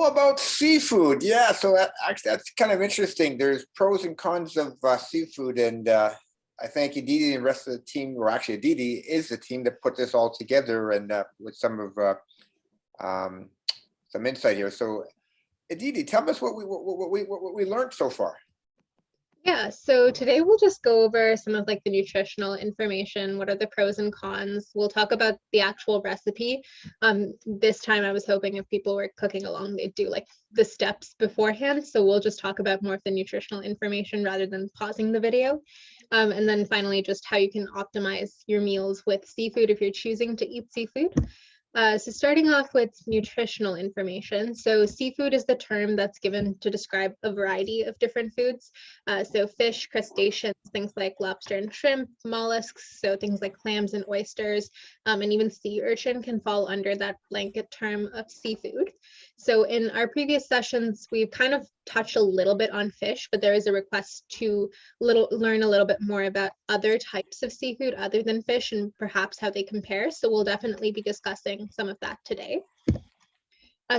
all about seafood. Yeah, so actually that's kind of interesting. There's pros and cons of seafood, and I thank Aditi and the rest of the team, or actually Aditi is the team that put this all together, and with some insight here. So Aditi, tell us what we learned so far. Yeah, so today we'll just go over some of like the nutritional information. What are the pros and cons? We'll talk about the actual recipe. This time I was hoping if people were cooking along, they'd do like the steps beforehand. So we'll just talk about more of the nutritional information rather than pausing the video. And then finally, just how you can optimize your meals with seafood if you're choosing to eat seafood. So starting off with nutritional information. So seafood is the term that's given to describe a variety of different foods. So fish, crustaceans, things like lobster and shrimp, mollusks, so things like clams and oysters, and even sea urchin can fall under that blanket term of seafood. So in our previous sessions, we've kind of touched a little bit on fish, but there is a request to learn a little bit more about other types of seafood other than fish and perhaps how they compare. So we'll definitely be discussing some of that today.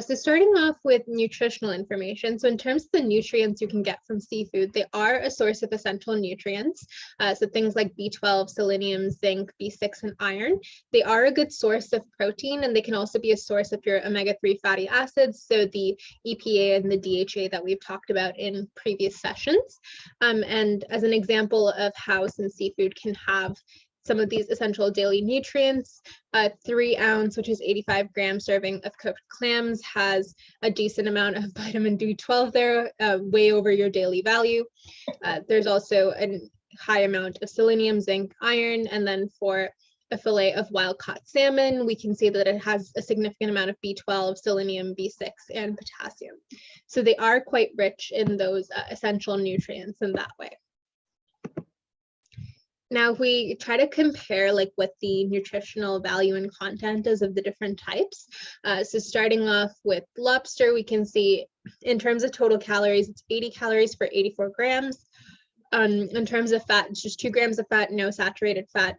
So starting off with nutritional information. So in terms of the nutrients you can get from seafood, they are a source of essential nutrients. So things like B12, selenium, zinc, B6, and iron. They are a good source of protein, and they can also be a source of your omega-3 fatty acids, so the EPA and the DHA that we've talked about in previous sessions. And as an example of how some seafood can have some of these essential daily nutrients, 3 ounce, which is 85 gram serving of cooked clams has a decent amount of vitamin B12 there, way over your daily value. There's also a high amount of selenium, zinc, iron, and then for a fillet of wild-caught salmon, we can see that it has a significant amount of B12, selenium, B6, and potassium. So they are quite rich in those essential nutrients in that way. Now, if we try to compare like what the nutritional value and content is of the different types. So starting off with lobster, we can see in terms of total calories, it's 80 calories for 84 grams. In terms of fat, it's just 2 grams of fat, no saturated fat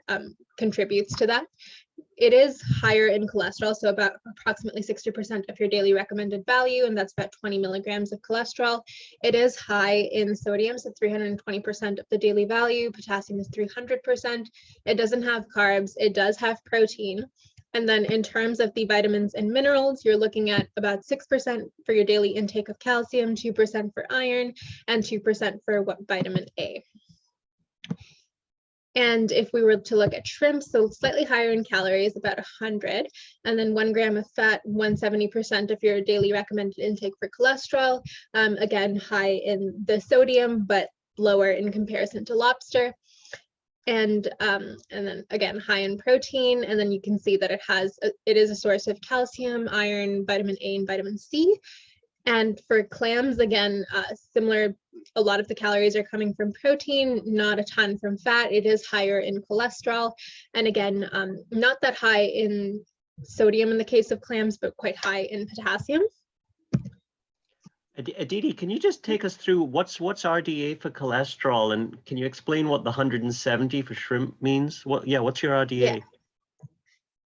contributes to that. It is higher in cholesterol, so about approximately 60% of your daily recommended value, and that's about 20 milligrams of cholesterol. It is high in sodium, so 320% of the daily value. Potassium is 300%. It doesn't have carbs. It does have protein. And then in terms of the vitamins and minerals, you're looking at about 6% for your daily intake of calcium, 2% for iron, and 2% for vitamin A. And if we were to look at shrimp, so slightly higher in calories, about 100, and then 1 gram of fat, 170% of your daily recommended intake for cholesterol. Again, high in the sodium, but lower in comparison to lobster. And then again, high in protein. And then you can see that it is a source of calcium, iron, vitamin A, and vitamin C. And for clams, again, similar, a lot of the calories are coming from protein, not a ton from fat. It is higher in cholesterol. And again, not that high in sodium in the case of clams, but quite high in potassium. Aditi, can you just take us through what's RDA for cholesterol, and can you explain what the 170 for shrimp means? What's your RDA?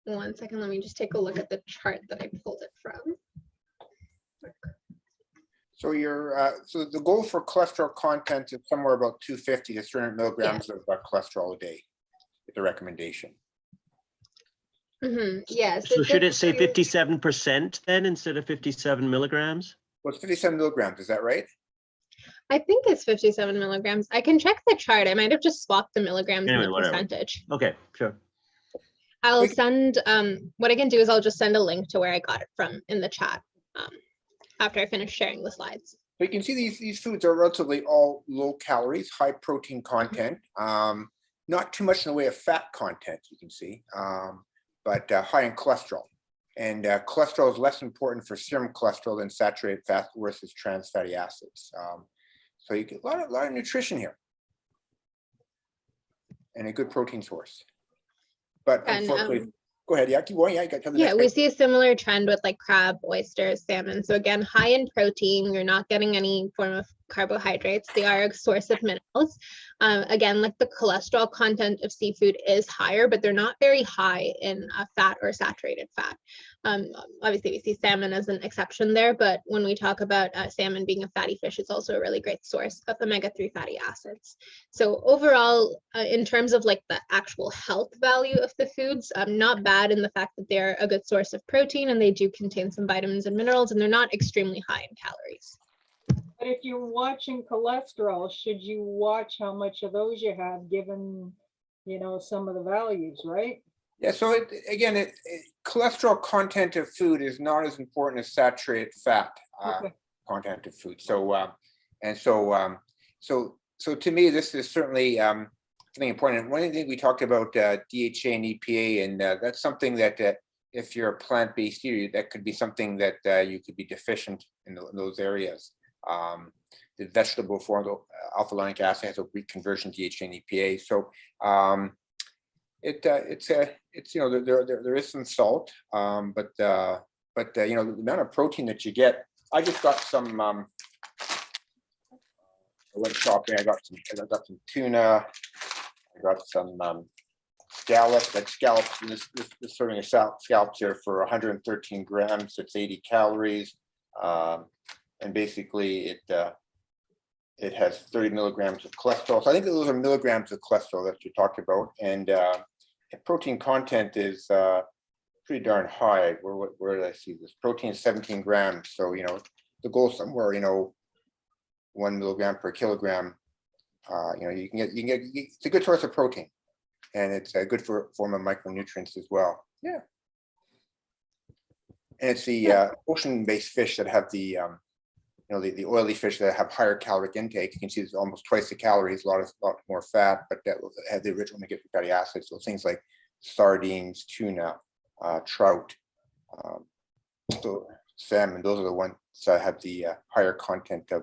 Yeah. 1 second, let me just take a look at the chart that I pulled it from. So so the goal for cholesterol content is somewhere about 250 to 300 milligrams of cholesterol a day, is the recommendation. Yeah. So should it say 57% then instead of 57 milligrams? Well, it's 57 milligrams, is that right? I think it's 57 milligrams. I can check the chart. I might have just swapped the milligrams and the percentage. Okay, sure. I'll send, what I can do is I'll just send a link to where I got it from in the chat after I finish sharing the slides. So you can see these foods are relatively all low calories, high protein content, not too much in the way of fat content, you can see, but high in cholesterol. And cholesterol is less important for serum cholesterol than saturated fat versus trans fatty acids. So you get a lot of nutrition here and a good protein source. But unfortunately, go ahead. Yeah, keep going. Yeah, you got to the next we see a similar trend with like crab, oysters, salmon. So again, high in protein. You're not getting any form of carbohydrates. They are a source of minerals. Again, like the cholesterol content of seafood is higher, but they're not very high in fat or saturated fat. Obviously, we see salmon as an exception there, but when we talk about salmon being a fatty fish, it's also a really great source of omega-3 fatty acids. So overall, in terms of like the actual health value of the foods, not bad in the fact that they're a good source of protein and they do contain some vitamins and minerals, and they're not extremely high in calories. But if you're watching cholesterol, should you watch how much of those you have given, you know, some of the values, right? Yeah, so cholesterol content of food is not as important as saturated fat Okay. content of food. So so to me, this is certainly something important. One thing we talked about DHA and EPA, and that's something that if you're a plant-based eater, that could be something that you could be deficient in those areas. The vegetable form of alpha-linoleic acid has a weak conversion DHA and EPA. So it's you know, there is some salt, but you know, the amount of protein that you get. I just got some. I went shopping. I got some tuna. I got some scallops. Like scallops. This serving of scallops here for 113 grams. It's 80 calories, and basically it has 30 milligrams of cholesterol. So I think those are milligrams of cholesterol that you talked about, and the protein content is pretty darn high. Where did I see this? Protein is 17 grams. So you know, the goal is somewhere, you know, 1 milligram per kilogram. You know, you can get it's a good source of protein, and it's a good form of micronutrients as well. Yeah, and it's the ocean-based fish that have the you know, the oily fish that have higher caloric intake. You can see it's almost twice the calories, a lot more fat, but that have the original omega-3 fatty acids. So things like sardines, tuna, trout, so salmon, those are the ones that have the higher content of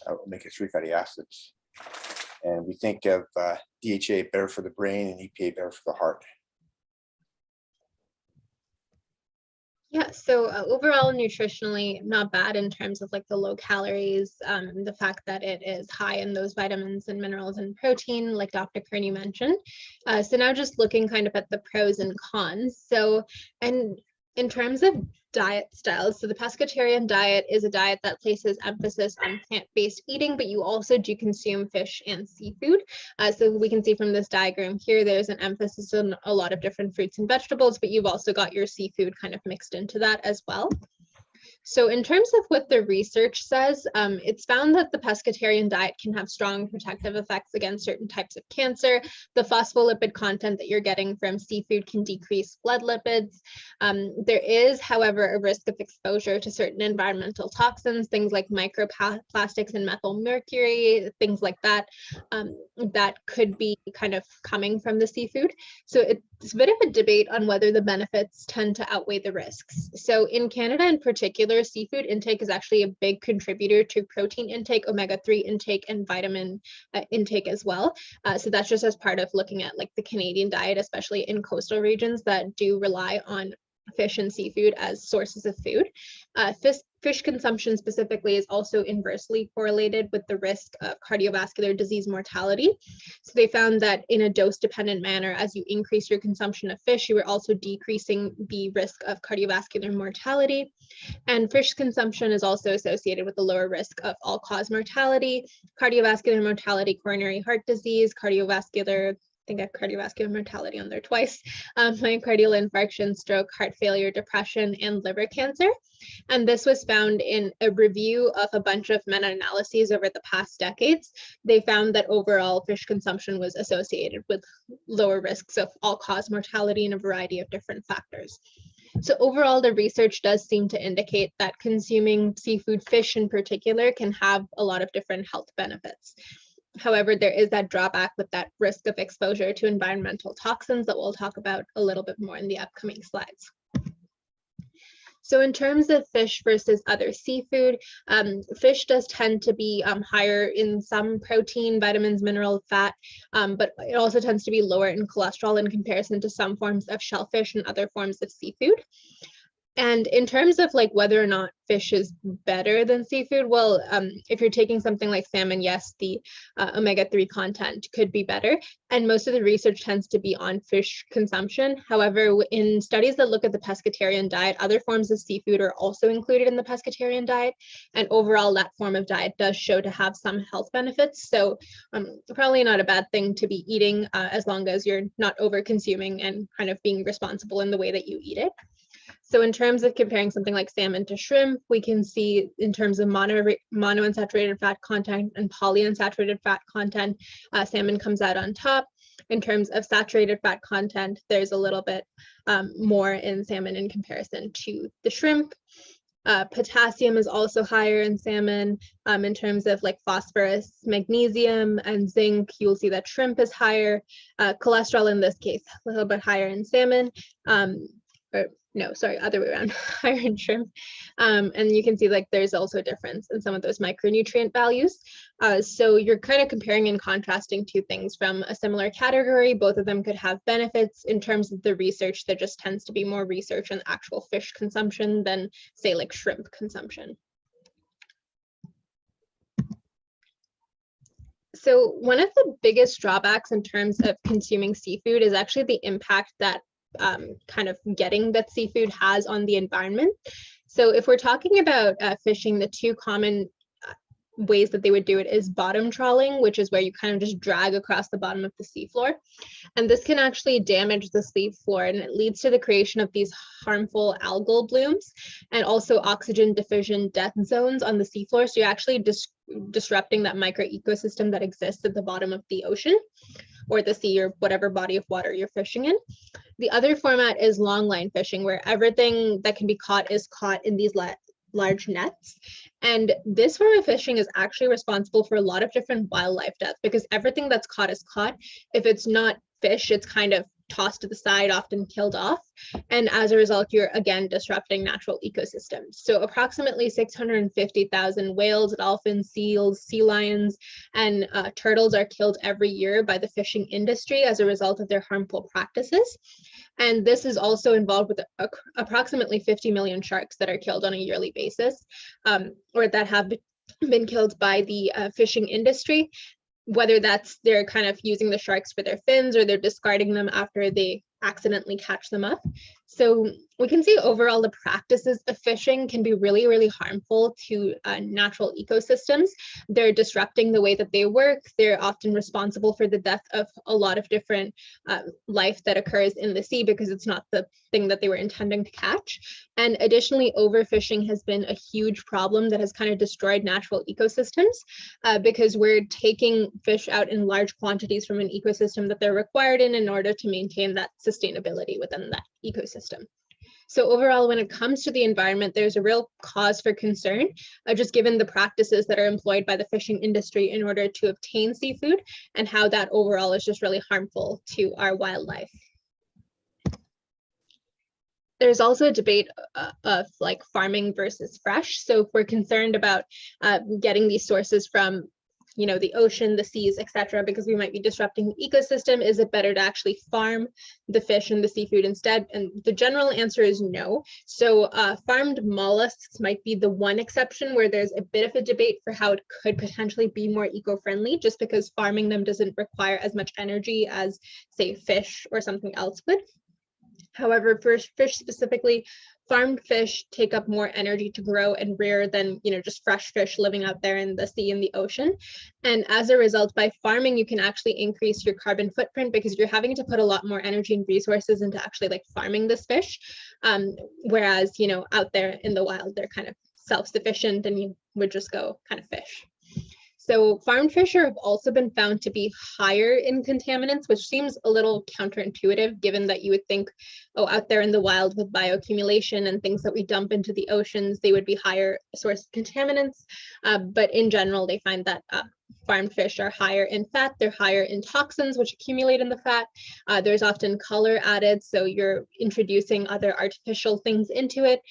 omega-3 fatty acids. And we think of DHA better for the brain and EPA better for the heart. Yeah, so overall, nutritionally, not bad in terms of like the low calories, the fact that it is high in those vitamins and minerals and protein, like Dr. Curnew mentioned. So now just looking kind of at the pros and cons. So, and in terms of diet styles, so the pescatarian diet is a diet that places emphasis on plant-based eating, but you also do consume fish and seafood. So we can see from this diagram here, there's an emphasis on a lot of different fruits and vegetables, but you've also got your seafood kind of mixed into that as well. So in terms of what the research says, it's found that the pescatarian diet can have strong protective effects against certain types of cancer. The phospholipid content that you're getting from seafood can decrease blood lipids. There is, however, a risk of exposure to certain environmental toxins, things like microplastics and methyl mercury, things like that, that could be kind of coming from the seafood. So it's a bit of a debate on whether the benefits tend to outweigh the risks. So in Canada in particular, seafood intake is actually a big contributor to protein intake, omega-3 intake, and vitamin intake as well. So that's just as part of looking at like the Canadian diet, especially in coastal regions that do rely on fish and seafood as sources of food. Fish consumption specifically is also inversely correlated with the risk of cardiovascular disease mortality. So they found that in a dose-dependent manner, as you increase your consumption of fish, you are also decreasing the risk of cardiovascular mortality. And fish consumption is also associated with a lower risk of all-cause mortality, cardiovascular mortality, coronary heart disease, cardiovascular mortality on there twice, myocardial infarction, stroke, heart failure, depression, and liver cancer. And this was found in a review of a bunch of meta-analyses over the past decades. They found that overall fish consumption was associated with lower risks of all-cause mortality and a variety of different factors. So overall, the research does seem to indicate that consuming seafood, fish in particular, can have a lot of different health benefits. However, there is that drawback with that risk of exposure to environmental toxins that we'll talk about a little bit more in the upcoming slides. So in terms of fish versus other seafood, fish does tend to be higher in some protein, vitamins, mineral, fat, but it also tends to be lower in cholesterol in comparison to some forms of shellfish and other forms of seafood. And in terms of like whether or not fish is better than seafood, well, if you're taking something like salmon, yes, the omega-3 content could be better. And most of the research tends to be on fish consumption. However, in studies that look at the pescatarian diet, other forms of seafood are also included in the pescatarian diet. And overall, that form of diet does show to have some health benefits. So probably not a bad thing to be eating as long as you're not over consuming and kind of being responsible in the way that you eat it. So in terms of comparing something like salmon to shrimp, we can see in terms of monounsaturated fat content and polyunsaturated fat content, salmon comes out on top. In terms of saturated fat content, there's a little bit more in salmon in comparison to the shrimp. Potassium is also higher in salmon. In terms of like phosphorus, magnesium, and zinc, you'll see that shrimp is higher. Cholesterol in this case, a little bit higher in salmon. Or no, sorry, other way around, higher in shrimp. And you can see like there's also a difference in some of those micronutrient values. So you're kind of comparing and contrasting two things from a similar category. Both of them could have benefits. In terms of the research, there just tends to be more research on actual fish consumption than say like shrimp consumption. So one of the biggest drawbacks in terms of consuming seafood is actually the impact that kind of getting that seafood has on the environment. So if we're talking about fishing, the two common ways that they would do it is bottom trawling, which is where you kind of just drag across the bottom of the seafloor. And this can actually damage the seafloor, and it leads to the creation of these harmful algal blooms and also oxygen diffusion death zones on the seafloor. So you're actually disrupting that micro ecosystem that exists at the bottom of the ocean or the sea or whatever body of water you're fishing in. The other format is long line fishing, where everything that can be caught is caught in these large nets. And this form of fishing is actually responsible for a lot of different wildlife deaths, because everything that's caught is caught. If it's not fish, it's kind of tossed to the side, often killed off. And as a result, you're again disrupting natural ecosystems. So approximately 650,000 whales, dolphins, seals, sea lions, and turtles are killed every year by the fishing industry as a result of their harmful practices. And this is also involved with approximately 50 million sharks that are killed on a yearly basis, or that have been killed by the fishing industry, whether that's they're kind of using the sharks for their fins or they're discarding them after they accidentally catch them up. So we can see overall the practices of fishing can be really, really harmful to natural ecosystems. They're disrupting the way that they work. They're often responsible for the death of a lot of different life that occurs in the sea because it's not the thing that they were intending to catch. And additionally, overfishing has been a huge problem that has kind of destroyed natural ecosystems because we're taking fish out in large quantities from an ecosystem that they're required in order to maintain that sustainability within that ecosystem. So overall, when it comes to the environment, there's a real cause for concern, just given the practices that are employed by the fishing industry in order to obtain seafood and how that overall is just really harmful to our wildlife. There's also a debate of like farming versus fresh. So if we're concerned about getting these sources from the ocean, the seas, etc., because we might be disrupting the ecosystem, is it better to actually farm the fish and the seafood instead? And the general answer is no. So farmed mollusks might be the one exception where there's a bit of a debate for how it could potentially be more eco-friendly, just because farming them doesn't require as much energy as, say, fish or something else would. However, for fish specifically, farmed fish take up more energy to grow and rear than just fresh fish living out there in the sea and the ocean. And as a result, by farming, you can actually increase your carbon footprint because you're having to put a lot more energy and resources into actually like farming this fish. Whereas, out there in the wild, they're kind of self-sufficient and you would just go kind of fish. So farmed fish have also been found to be higher in contaminants, which seems a little counterintuitive, given that you would think, out there in the wild with bioaccumulation and things that we dump into the oceans, they would be higher source of contaminants. But in general, they find that farmed fish are higher in fat, they're higher in toxins, which accumulate in the fat. There's often color added, so you're introducing other artificial things into it.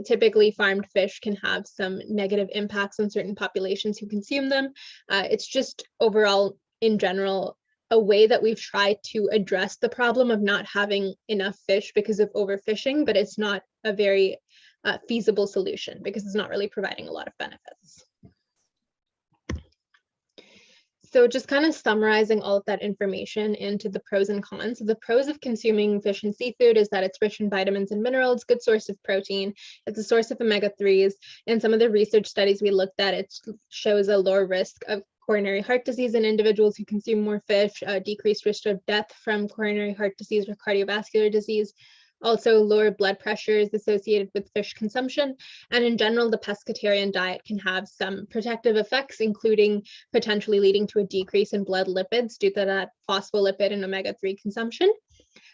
Typically, farmed fish can have some negative impacts on certain populations who consume them. It's just overall, in general, a way that we've tried to address the problem of not having enough fish because of overfishing, but it's not a very feasible solution because it's not really providing a lot of benefits. So just kind of summarizing all of that information into the pros and cons. So the pros of consuming fish and seafood is that it's rich in vitamins and minerals, good source of protein, it's a source of omega-3s. In some of the research studies we looked at, it shows a lower risk of coronary heart disease in individuals who consume more fish, decreased risk of death from coronary heart disease or cardiovascular disease. Also, lower blood pressure is associated with fish consumption. And in general, the pescatarian diet can have some protective effects, including potentially leading to a decrease in blood lipids due to that phospholipid and omega-3 consumption.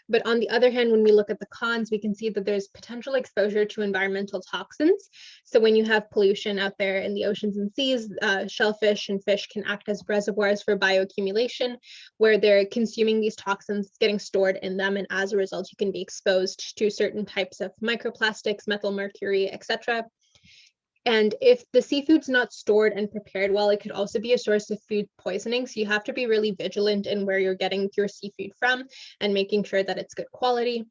But on the other hand, when we look at the cons, we can see that there's potential exposure to environmental toxins. So when you have pollution out there in the oceans and seas, shellfish and fish can act as reservoirs for bioaccumulation, where they're consuming these toxins, getting stored in them, and as a result, you can be exposed to certain types of microplastics, methyl mercury, etc. And if the seafood's not stored and prepared well, it could also be a source of food poisoning. So you have to be really vigilant in where you're getting your seafood from and making sure that it's good quality.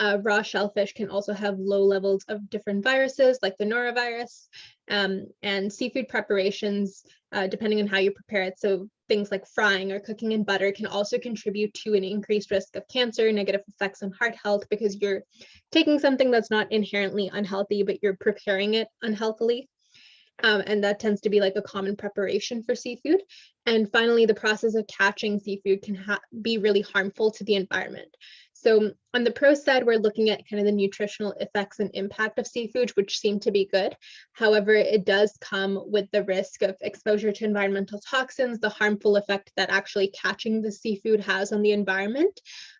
Raw shellfish can also have low levels of different viruses like the norovirus, and seafood preparations, depending on how you prepare it. So things like frying or cooking in butter can also contribute to an increased risk of cancer, negative effects on heart health, because you're taking something that's not inherently unhealthy, but you're preparing it unhealthily. And that tends to be like a common preparation for seafood. And finally, the process of catching seafood can be really harmful to the environment. So on the pro side, we're looking at kind of the nutritional effects and impact of seafood, which seem to be good. However, it does come with the risk of exposure to environmental toxins, the harmful effect that actually catching the seafood has on the environment,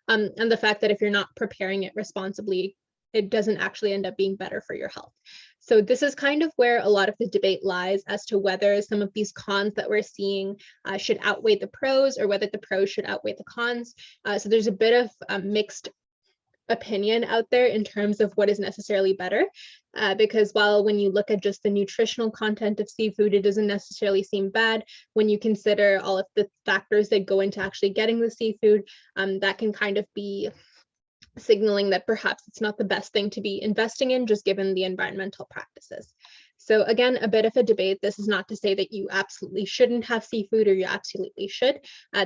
and the fact that if you're not preparing it responsibly, it doesn't actually end up being better for your health. So this is kind of where a lot of the debate lies as to whether some of these cons that we're seeing should outweigh the pros, or whether the pros should outweigh the cons. So there's a bit of a mixed opinion out there in terms of what is necessarily better, because while when you look at just the nutritional content of seafood, it doesn't necessarily seem bad. When you consider all of the factors that go into actually getting the seafood, that can kind of be signaling that perhaps it's not the best thing to be investing in, just given the environmental practices. So again, a bit of a debate. This is not to say that you absolutely shouldn't have seafood or you absolutely should.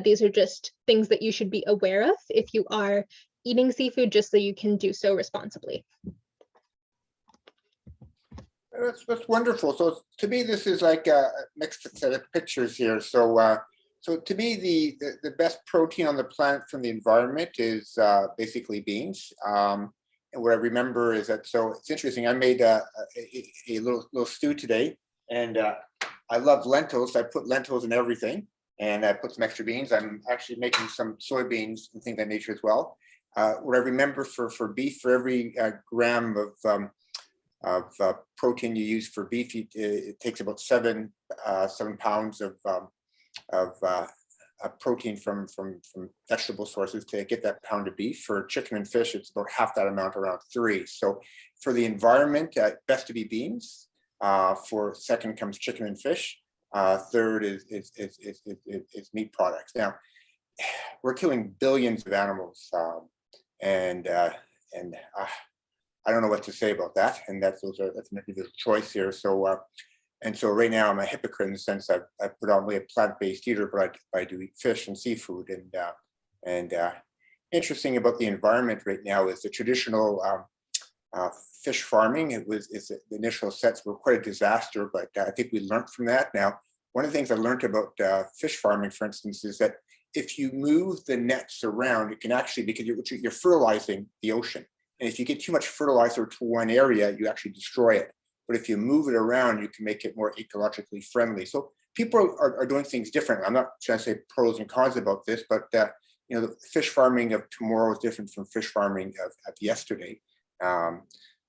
These are just things that you should be aware of if you are eating seafood, just so you can do so responsibly. That's wonderful. So to me, this is like a mixed set of pictures here. So so to me, the best protein on the planet from the environment is basically beans. And what I remember is that, so it's interesting, I made a little stew today, and I love lentils. I put lentils in everything, and I put some extra beans. I'm actually making some soybeans and things of that nature as well. What I remember for beef, for every gram of protein you use for beef, it takes about 7 pounds of protein from vegetable sources to get that pound of beef. For chicken and fish, it's about half that amount, around 3. So for the environment, best to be beans. For second comes chicken and fish. Third is meat products. Now, we're killing billions of animals, and I don't know what to say about that. And that's an individual choice here. So. And so right now I'm a hypocrite in the sense that I'm predominantly a plant-based eater, but I do eat fish and seafood. And interesting about the environment right now is the traditional fish farming. The initial sets were quite a disaster, but I think we learned from that. Now, one of the things I learned about fish farming, for instance, is that if you move the nets around, it can actually, because you're fertilizing the ocean. And if you get too much fertilizer to one area, you actually destroy it. But if you move it around, you can make it more ecologically friendly. So people are doing things differently. I'm not trying to say pros and cons about this, but you know, the fish farming of tomorrow is different from fish farming of yesterday.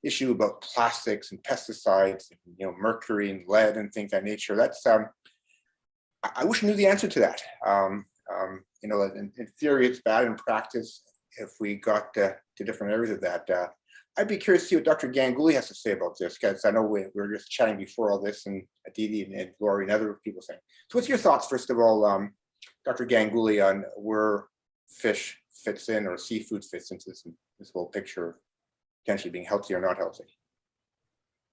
Issue about plastics and pesticides, and, you know, mercury and lead and things of that nature. That's I wish I knew the answer to that. You know, in theory, it's bad. In practice, if we got to different areas of that. I'd be curious to see what Dr. Ganguly has to say about this, because I know we were just chatting before all this, and Aditi and Lori and other people saying. So what's your thoughts, first of all, Dr. Ganguly on where fish fits in or seafood fits into this whole picture of potentially being healthy or not healthy.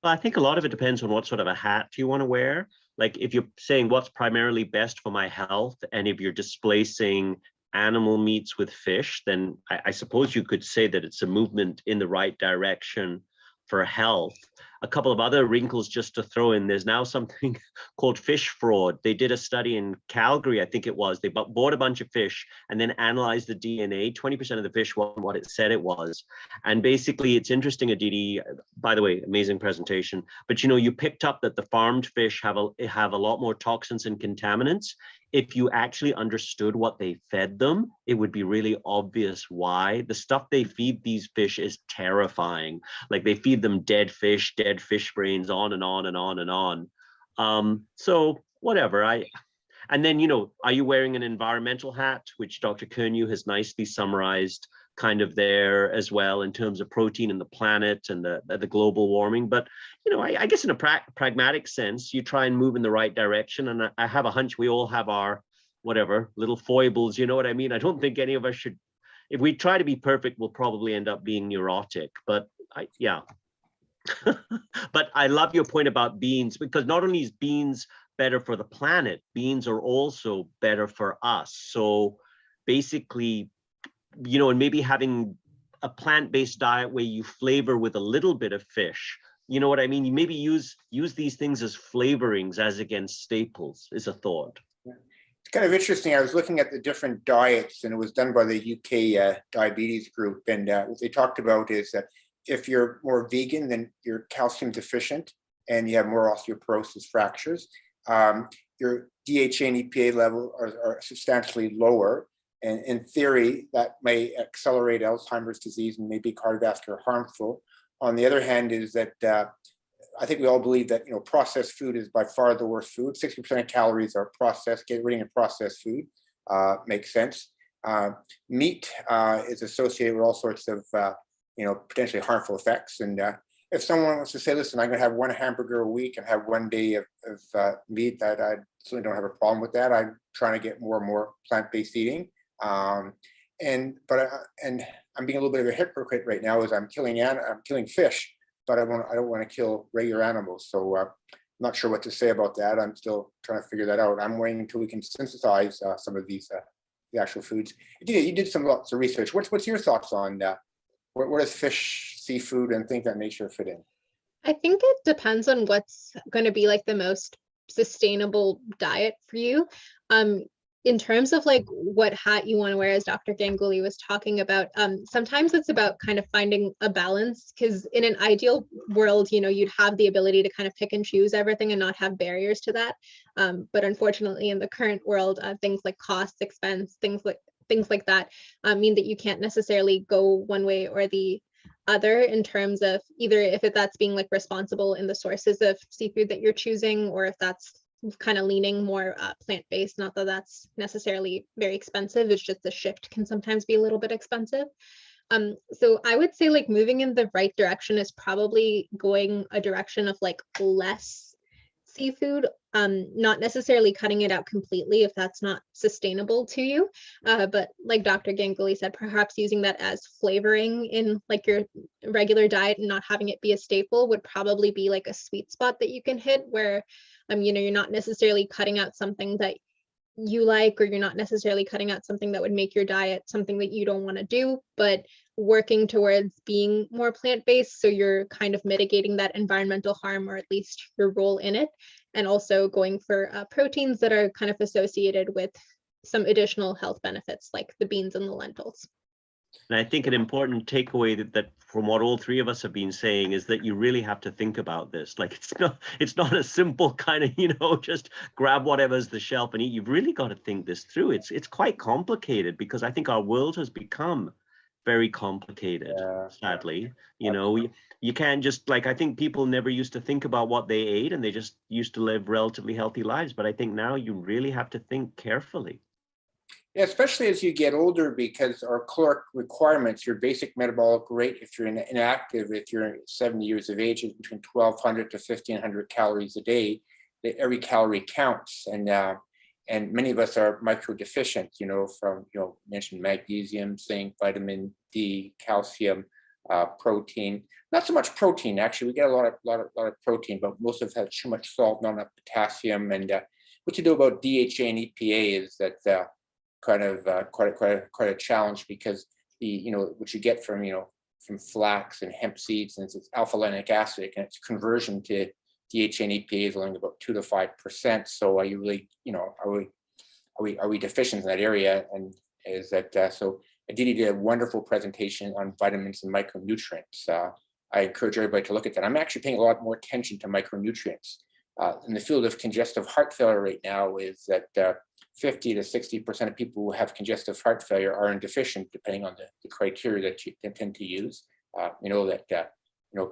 Well, I think a lot of it depends on what sort of a hat you want to wear. Like if you're saying what's primarily best for my health, and if you're displacing animal meats with fish, then I suppose you could say that it's a movement in the right direction for health. A couple of other wrinkles just to throw in, there's now something called fish fraud. They did a study in Calgary, I think it was. They bought a bunch of fish and then analyzed the DNA. 20% of the fish wasn't what it said it was. And basically, it's interesting, Aditi, by the way, amazing presentation, but you picked up that the farmed fish have a lot more toxins and contaminants. If you actually understood what they fed them, it would be really obvious why. The stuff they feed these fish is terrifying. Like they feed them dead fish brains, on and on and on and on. So whatever. And then, are you wearing an environmental hat, which Dr. Curnew has nicely summarized kind of there as well in terms of protein and the planet and the global warming. But, I guess in a pragmatic sense, you try and move in the right direction. And I have a hunch we all have our whatever little foibles, you know what I mean? I don't think any of us should, if we try to be perfect, we'll probably end up being neurotic. But yeah. But I love your point about beans, because not only is beans better for the planet, beans are also better for us. So basically, and maybe having a plant-based diet where you flavor with a little bit of fish, you know what I mean? You maybe use these things as flavorings as against staples is a thought. It's kind of interesting. I was looking at the different diets, and it was done by the UK diabetes group. And what they talked about is that if you're more vegan, then you're calcium deficient and you have more osteoporosis fractures. Your DHA and EPA level are substantially lower. And in theory, that may accelerate Alzheimer's disease and may be cardiovascular harmful. On the other hand, is that I think we all believe that processed food is by far the worst food. 60% of calories are processed. Getting rid of processed food makes sense. Meat is associated with all sorts of potentially harmful effects. And if someone wants to say, listen, I'm going to have one hamburger a week and have one day of meat, that I certainly don't have a problem with that. I'm trying to get more and more plant-based eating. And I'm being a little bit of a hypocrite right now, as I'm killing fish, but I don't want to kill regular animals. So I'm not sure what to say about that. I'm still trying to figure that out. I'm waiting until we can synthesize some of these the actual foods. You did lots of research. What's your thoughts on that? Where does fish, seafood, and things of that nature fit in? I think it depends on what's going to be like the most sustainable diet for you. In terms of like what hat you want to wear, as Dr. Ganguly was talking about, sometimes it's about kind of finding a balance, because in an ideal world, you'd have the ability to kind of pick and choose everything and not have barriers to that. But unfortunately, in the current world, things like cost, expense, things like that mean that you can't necessarily go one way or the other in terms of either if that's being like responsible in the sources of seafood that you're choosing, or if that's kind of leaning more plant-based. Not that that's necessarily very expensive, it's just the shift can sometimes be a little bit expensive. So I would say like moving in the right direction is probably going a direction of like less seafood, not necessarily cutting it out completely if that's not sustainable to you, but like Dr. Ganguly said, perhaps using that as flavoring in like your regular diet and not having it be a staple would probably be like a sweet spot that you can hit, where you're not necessarily cutting out something that you like, or you're not necessarily cutting out something that would make your diet something that you don't want to do, but working towards being more plant-based, so you're kind of mitigating that environmental harm, or at least your role in it, and also going for proteins that are kind of associated with some additional health benefits like the beans and the lentils. And I think an important takeaway that from what all three of us have been saying is that you really have to think about this. Like it's not a simple kind of, just grab whatever's the shelf and eat. You've really got to think this through. It's quite complicated, because I think our world has become very complicated, sadly. You can't just, like, I think people never used to think about what they ate, and they just used to live relatively healthy lives. But I think now you really have to think carefully. Yeah, especially as you get older, because our caloric requirements, your basic metabolic rate, if you're inactive, if you're 70 years of age, is between 1,200 to 1,500 calories a day. Every calorie counts. And and many of us are micro deficient, from, mentioned magnesium, zinc, vitamin D, calcium, protein. Not so much protein, actually. We get a lot of protein, but most of us have too much salt, not enough potassium. And what you do about DHA and EPA is that quite a challenge, because what you get from flax and hemp seeds, and it's alpha linoleic acid, and its conversion to DHA and EPA is only about 2 to 5%. So are you really, are we deficient in that area? And is that so? Aditi did a wonderful presentation on vitamins and micronutrients. I encourage everybody to look at that. I'm actually paying a lot more attention to micronutrients. In the field of congestive heart failure right now, is that 50 to 60% of people who have congestive heart failure are deficient, depending on the criteria that you tend to use.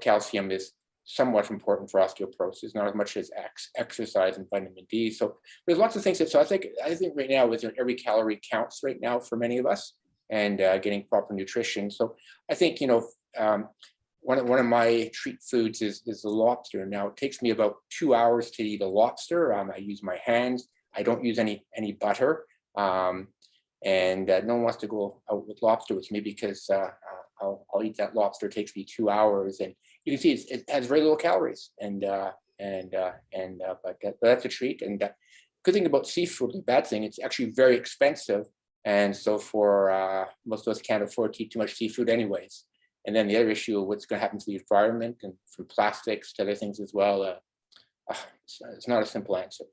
Calcium is somewhat important for osteoporosis, not as much as exercise and vitamin D. So there's lots of things that, so I think right now is every calorie counts right now for many of us, and getting proper nutrition. So I think, one of my treat foods is the lobster. Now it takes me about 2 hours to eat a lobster. I use my hands. I don't use any butter. And no one wants to go out with lobster with me, because I'll eat that lobster. It takes me 2 hours, and you can see it has very little calories. But that's a treat. And good thing about seafood, the bad thing, it's actually very expensive. And so for most of us can't afford to eat too much seafood anyways. And then the other issue of what's going to happen to the environment, and from plastics to other things as well. It's not a simple answer.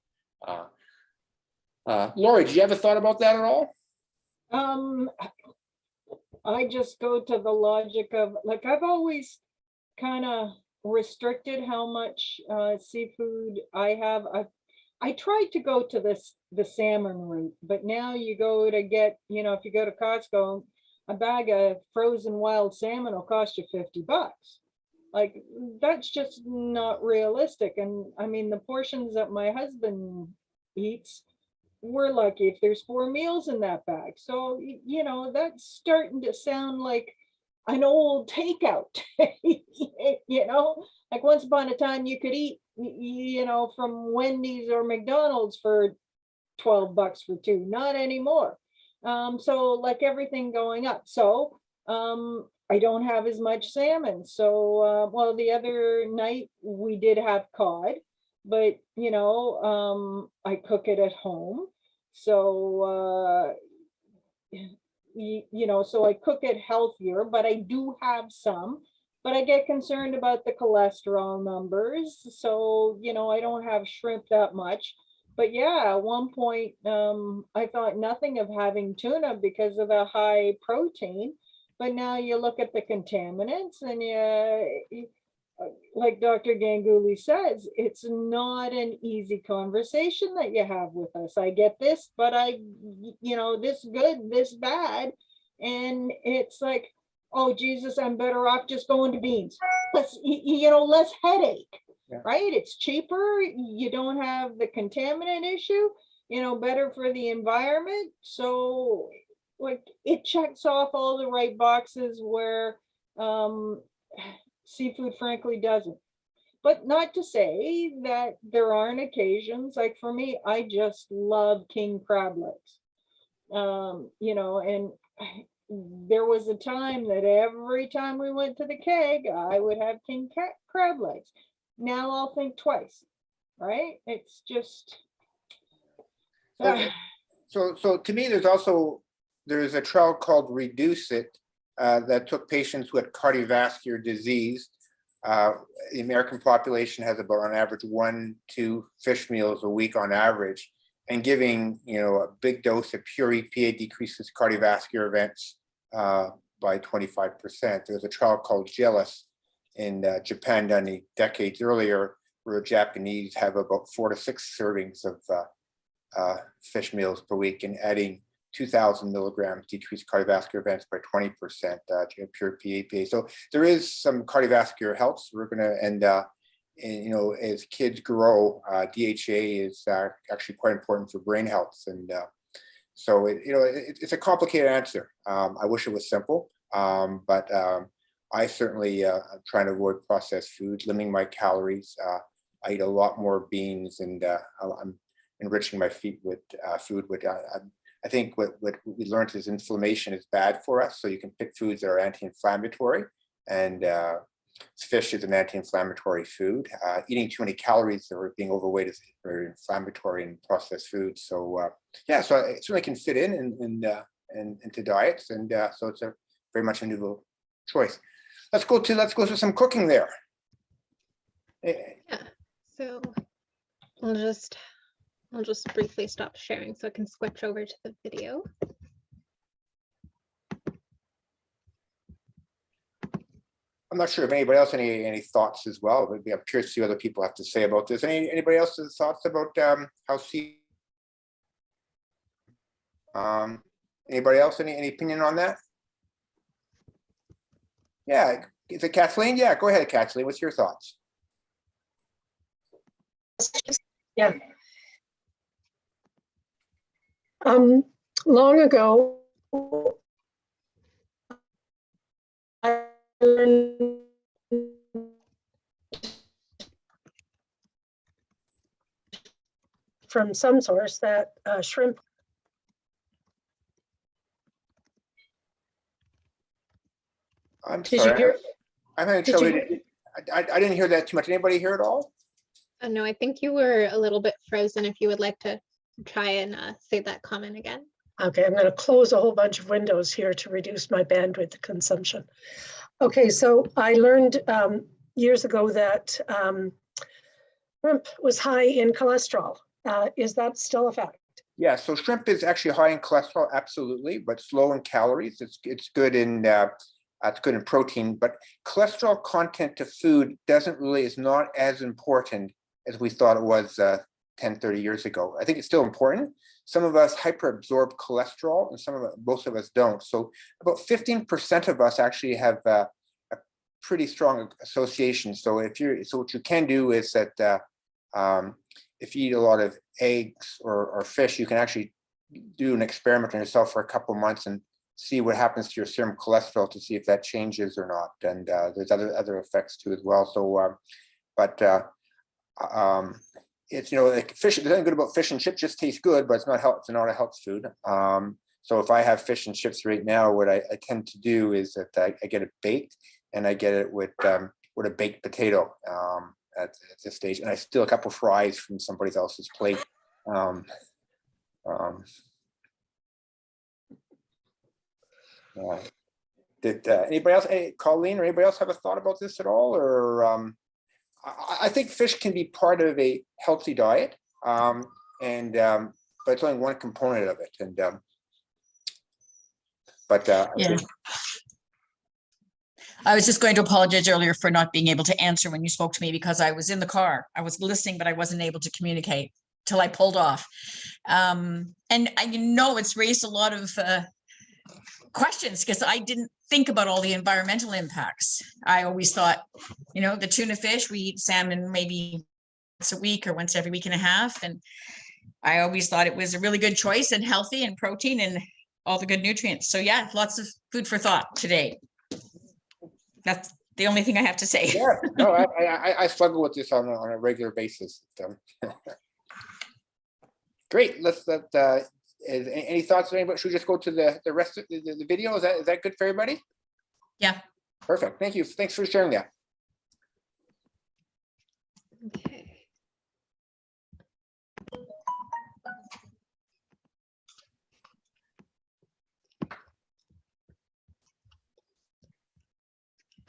Lori, did you ever thought about that at all? I just go to the logic of, like, I've always kind of restricted how much seafood I have. I tried to go to the salmon route, but now you go to get, if you go to Costco, a bag of frozen wild salmon will cost you $50. Like, that's just not realistic. And I mean, the portions that my husband eats, we're lucky if there's 4 meals in that bag. So, that's starting to sound like an old takeout. Like, once upon a time you could eat, from Wendy's or McDonald's for $12 for 2, not anymore. So, like, everything going up. So I don't have as much salmon. So well, the other night we did have cod, but I cook it at home. So so I cook it healthier, but I do have some. But I get concerned about the cholesterol numbers. So, I don't have shrimp that much. But yeah, at one point, I thought nothing of having tuna because of the high protein. But now you look at the contaminants, and like Dr. Ganguly says, it's not an easy conversation that you have with us. I get this, but this good, this bad. And it's like, oh, Jesus, I'm better off just going to beans. Less headache. Yeah. Right? It's cheaper. You don't have the contaminant issue, better for the environment. So, like, it checks off all the right boxes where seafood frankly doesn't. But not to say that there aren't occasions, like for me, I just love king crab legs. And there was a time that every time we went to the keg, I would have king crab legs. Now I'll think twice, right? It's just. So to me, there's a trial called Reduce It that took patients who had cardiovascular disease. The American population has about on average 1-2 fish meals a week on average, and giving a big dose of pure EPA decreases cardiovascular events by 25%. There's a trial called JELIS in Japan done decades earlier, where Japanese have about 4 to 6 servings of fish meals per week, and adding 2,000 milligrams decreased cardiovascular events by 20% to pure EPA. So there is some cardiovascular health. So we're going to, and as kids grow, DHA is actually quite important for brain health. And so it's a complicated answer. I wish it was simple, but I certainly try to avoid processed foods, limiting my calories. I eat a lot more beans, and I'm enriching my food with I think what we learned is inflammation is bad for us. So you can pick foods that are anti-inflammatory, and fish is an anti-inflammatory food. Eating too many calories or being overweight is very inflammatory in processed foods. So yeah, so it certainly can fit in into diets, and so it's a very much individual choice. Let's go to some cooking there. Yeah, so I'll just briefly stop sharing so I can switch over to the video. I'm not sure if anybody else any thoughts as well, but I'm curious to see what other people have to say about this. Anybody else has thoughts about how anybody else any opinion on that? Yeah, is it Kathleen? Yeah, go ahead, Kathleen. What's your thoughts? Yeah. Long ago, I learned from some source that shrimp. I'm Did sorry. you hear? I'm having trouble. I didn't hear that too much. Anybody hear it all? No, I think you were a little bit frozen. If you would like to try and say that comment again. Okay, I'm going to close a whole bunch of windows here to reduce my bandwidth consumption. Okay, so I learned years ago that shrimp was high in cholesterol. Is that still a fact? Yeah, so shrimp is actually high in cholesterol, absolutely, but low in calories. It's good in protein, but cholesterol content to food is not as important as we thought it was 10, 30 years ago. I think it's still important. Some of us hyperabsorb cholesterol, and most of us don't. So about 15% of us actually have a pretty strong association. So what you can do is that if you eat a lot of eggs or fish, you can actually do an experiment on yourself for a couple of months and see what happens to your serum cholesterol to see if that changes or not. And there's other effects too as well. So, it's like fish. There's nothing good about fish and chips. Just tastes good, but it's not a health food. So if I have fish and chips right now, what I tend to do is that I get it baked, and I get it with a baked potato at this stage, and I steal a couple fries from somebody else's plate. Did anybody else, Colleen or anybody else, have a thought about this at all? Or I think fish can be part of a healthy diet, but it's only one component of it. And yeah. I was just going to apologize earlier for not being able to answer when you spoke to me, because I was in the car. I was listening, but I wasn't able to communicate till I pulled off. And it's raised a lot of questions, because I didn't think about all the environmental impacts. I always thought, the tuna fish, we eat salmon maybe once a week or once every week and a half. And I always thought it was a really good choice and healthy and protein and all the good nutrients. So yeah, lots of food for thought today. That's the only thing I have to say. yeah, no, I struggle with this on a regular basis. Great. Any thoughts on anybody? Should we just go to the rest of the video? Is that good for everybody? Yeah. Perfect. Thank you. Thanks for sharing that. Okay.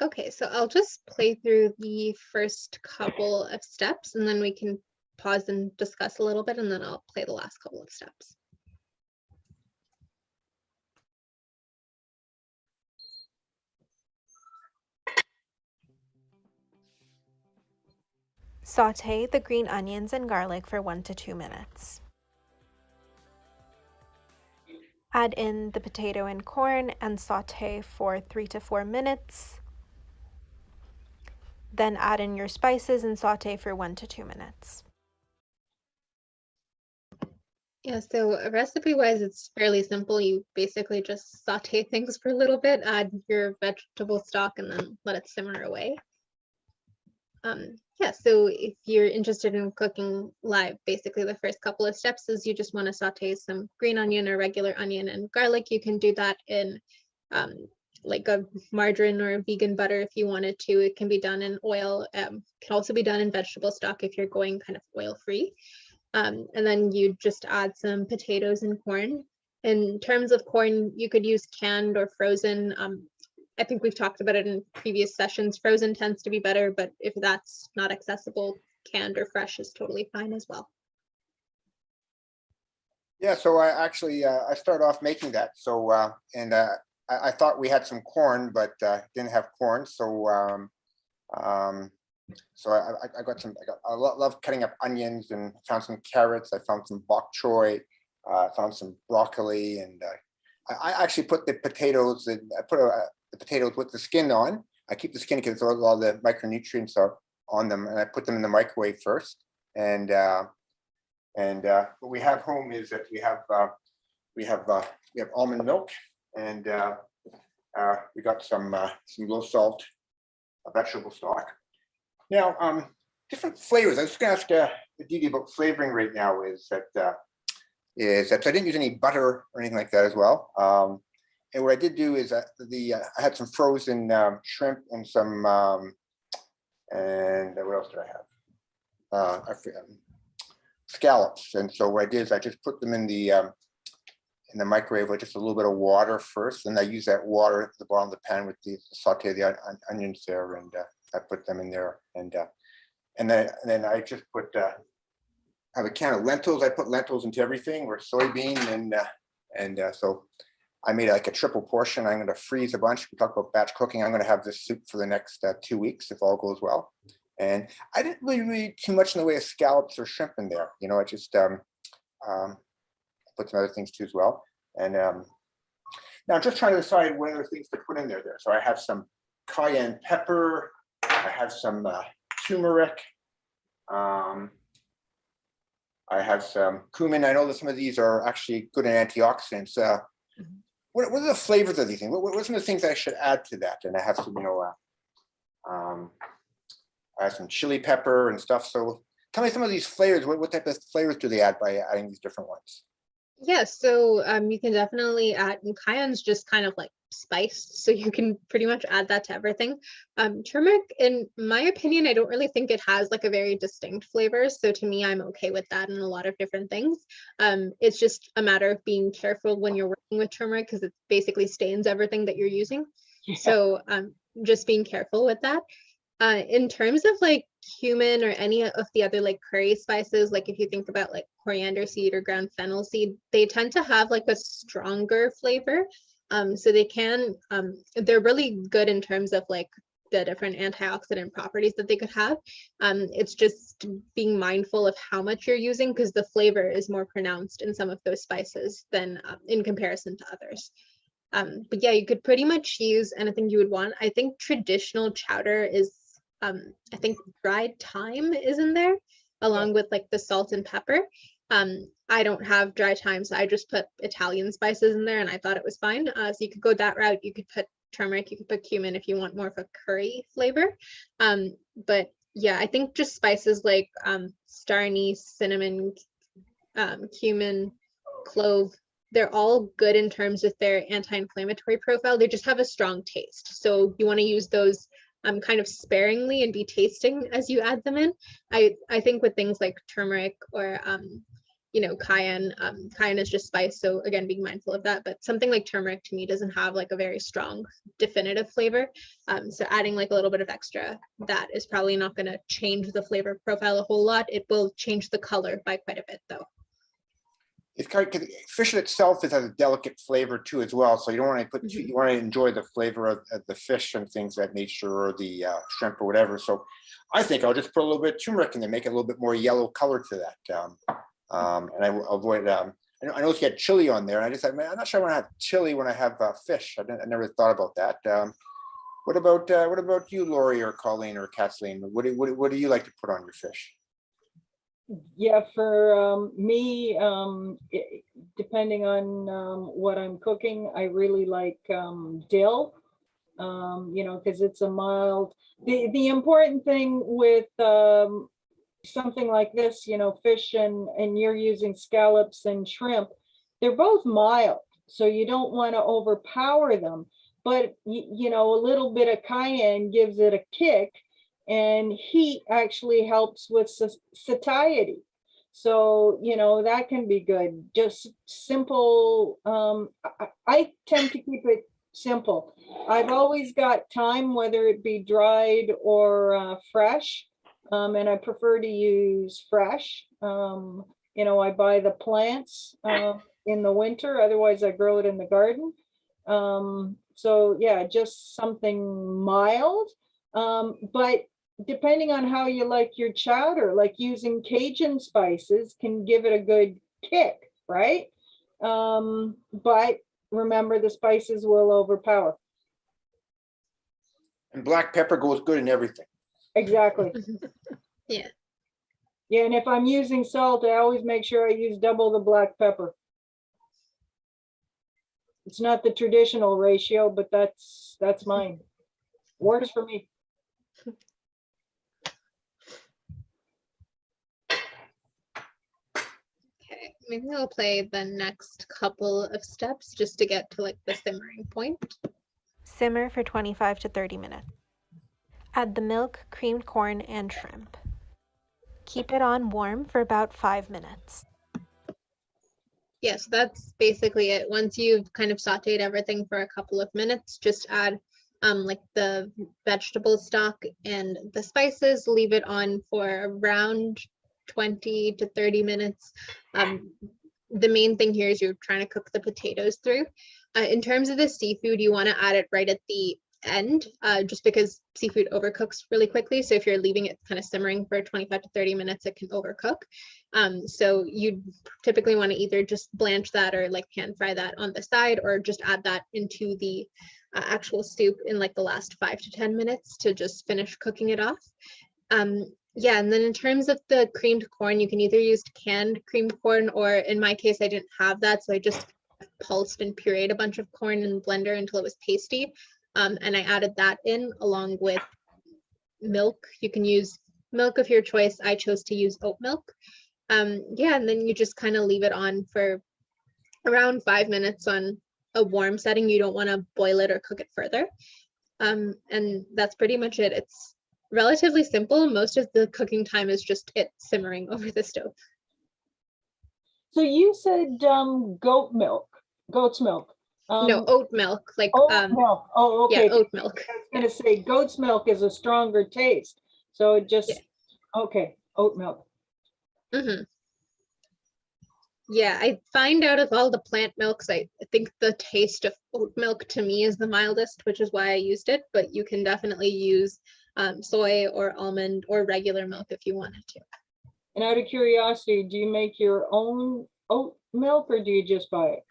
Okay, so I'll just play through the first couple of steps, and then we can pause and discuss a little bit, and then I'll play the last couple of steps. Saute the green onions and garlic for 1 to 2 minutes. Add in the potato and corn and saute for 3 to 4 minutes. Then add in your spices and saute for 1 to 2 minutes. Yeah, so recipe-wise, it's fairly simple. You basically just saute things for a little bit, add your vegetable stock, and then let it simmer away. Yeah, so if you're interested in cooking live, basically the first couple of steps is you just want to saute some green onion or regular onion and garlic. You can do that in like a margarine or vegan butter if you wanted to. It can be done in oil, can also be done in vegetable stock if you're going kind of oil free. And then you just add some potatoes and corn. In terms of corn, you could use canned or frozen. I think we've talked about it in previous sessions. Frozen tends to be better, but if that's not accessible, canned or fresh is totally fine as well. Yeah, so I actually, I started off making that. So, I thought we had some corn, but didn't have corn. So, so I got some, I love cutting up onions and found some carrots. I found some bok choy, found some broccoli, and I actually put the potatoes, and I put the potatoes with the skin on. I keep the skin because all the micronutrients are on them, and I put them in the microwave first. And what we have home is that we have almond milk, and we got some low salt vegetable stock. Now, different flavors. I was going to ask Didi about flavoring right now. Is that I didn't use any butter or anything like that as well. And what I did do is I had some frozen shrimp and some and what else did I have? Scallops. And so what I did is I just put them in the microwave with just a little bit of water first, and I use that water at the bottom of the pan with the saute the onions there, and I put them in there, and then I just put I have a can of lentils. I put lentils into everything, or soybean, and so I made like a triple portion. I'm going to freeze a bunch. We talk about batch cooking. I'm going to have this soup for the next 2 weeks if all goes well. And I didn't really read too much in the way of scallops or shrimp in there. You know, I just put some other things too as well. And now I'm just trying to decide what other things to put in there. So I have some cayenne pepper. I have some turmeric. I have some cumin. I know that some of these are actually good in antioxidants. What are the flavors of these things? What are some of the things I should add to that? And I have some, I have some chili pepper and stuff. So tell me some of these flavors. What type of flavors do they add by adding these different ones? Yeah, so you can definitely add, and cayenne's just kind of like spiced, so you can pretty much add that to everything. Turmeric, in my opinion, I don't really think it has like a very distinct flavor, so to me, I'm okay with that in a lot of different things. It's just a matter of being careful when you're working with turmeric because it basically stains everything that you're using. Yeah. So just being careful with that. In terms of like cumin or any of the other like curry spices, like if you think about like coriander seed or ground fennel seed, they tend to have like a stronger flavor. So they can, they're really good in terms of like the different antioxidant properties that they could have. It's just being mindful of how much you're using because the flavor is more pronounced in some of those spices than in comparison to others. But yeah, you could pretty much use anything you would want. I think traditional chowder is, I think dried thyme is in there along with like the salt and pepper. I don't have dry thyme, so I just put Italian spices in there and I thought it was fine. So you could go that route. You could put turmeric, you could put cumin if you want more of a curry flavor. But yeah, I think just spices like star anise, cinnamon, cumin, clove, they're all good in terms of their anti-inflammatory profile. They just have a strong taste. So you want to use those kind of sparingly and be tasting as you add them in. I think with things like turmeric or cayenne, cayenne is just spice, so again being mindful of that, but something like turmeric to me doesn't have like a very strong definitive flavor, so adding like a little bit of extra, that is probably not going to change the flavor profile a whole lot. It will change the color by quite a bit though. It's kind of, fish itself has a delicate flavor too as well. So you don't want to put, you want to enjoy the flavor of the fish and things of that nature, or the shrimp or whatever. So I think I'll just put a little bit of turmeric in there, make it a little bit more yellow color to that. And I will avoid, I know it's got chili on there. And I just said, man, I'm not sure I want to have chili when I have fish. I never thought about that. What about you, Lori or Colleen or Kathleen? What do you like to put on your fish? Yeah, for me, depending on what I'm cooking, I really like dill. you know, because it's a mild, the important thing with something like this, you know, fish and you're using scallops and shrimp, they're both mild. So you don't want to overpower them, but you know, a little bit of cayenne gives it a kick, and heat actually helps with satiety. So, you know, that can be good. Just simple. I tend to keep it simple. I've always got thyme, whether it be dried or fresh, and I prefer to use fresh. You know, I buy the plants in the winter, otherwise I grow it in the garden. So yeah, just something mild, but depending on how you like your chowder, like using Cajun spices can give it a good kick, right? But remember, the spices will overpower. And black pepper goes good in everything. Exactly. Yeah. Yeah, and if I'm using salt, I always make sure I use double the black pepper. It's not the traditional ratio, but that's mine. Works for me. Okay, maybe I'll play the next couple of steps just to get to like the simmering point. Simmer for 25 to 30 minutes. Add the milk, creamed corn, and shrimp. Keep it on warm for about 5 minutes. Yes, that's basically it. Once you've kind of sauteed everything for a couple of minutes, just add like the vegetable stock and the spices, leave it on for around 20 to 30 minutes. The main thing here is you're trying to cook the potatoes through. In terms of the seafood, you want to add it right at the end, just because seafood overcooks really quickly. So if you're leaving it kind of simmering for 25 to 30 minutes, it can overcook. So you typically want to either just blanch that or like pan fry that on the side, or just add that into the actual soup in like the last 5 to 10 minutes to just finish cooking it off. Yeah, and then in terms of the creamed corn, you can either use canned creamed corn, or in my case, I didn't have that, so I just pulsed and pureed a bunch of corn in the blender until it was pasty. And I added that in along with milk. You can use milk of your choice. I chose to use oat milk. Yeah, and then you just kind of leave it on for around 5 minutes on a warm setting. You don't want to boil it or cook it further. And that's pretty much it. It's relatively simple. Most of the cooking time is just it simmering over the stove. So you said goat's milk. No, oat milk, like Oat milk. Oh, okay. yeah, oat milk. I was gonna say goat's milk is a stronger taste. So it just, okay, oat milk. Mm-hmm. Yeah, I find out of all the plant milks, I think the taste of oat milk to me is the mildest, which is why I used it. But you can definitely use soy or almond or regular milk if you wanted to. And out of curiosity, do you make your own oat milk or do you just buy it?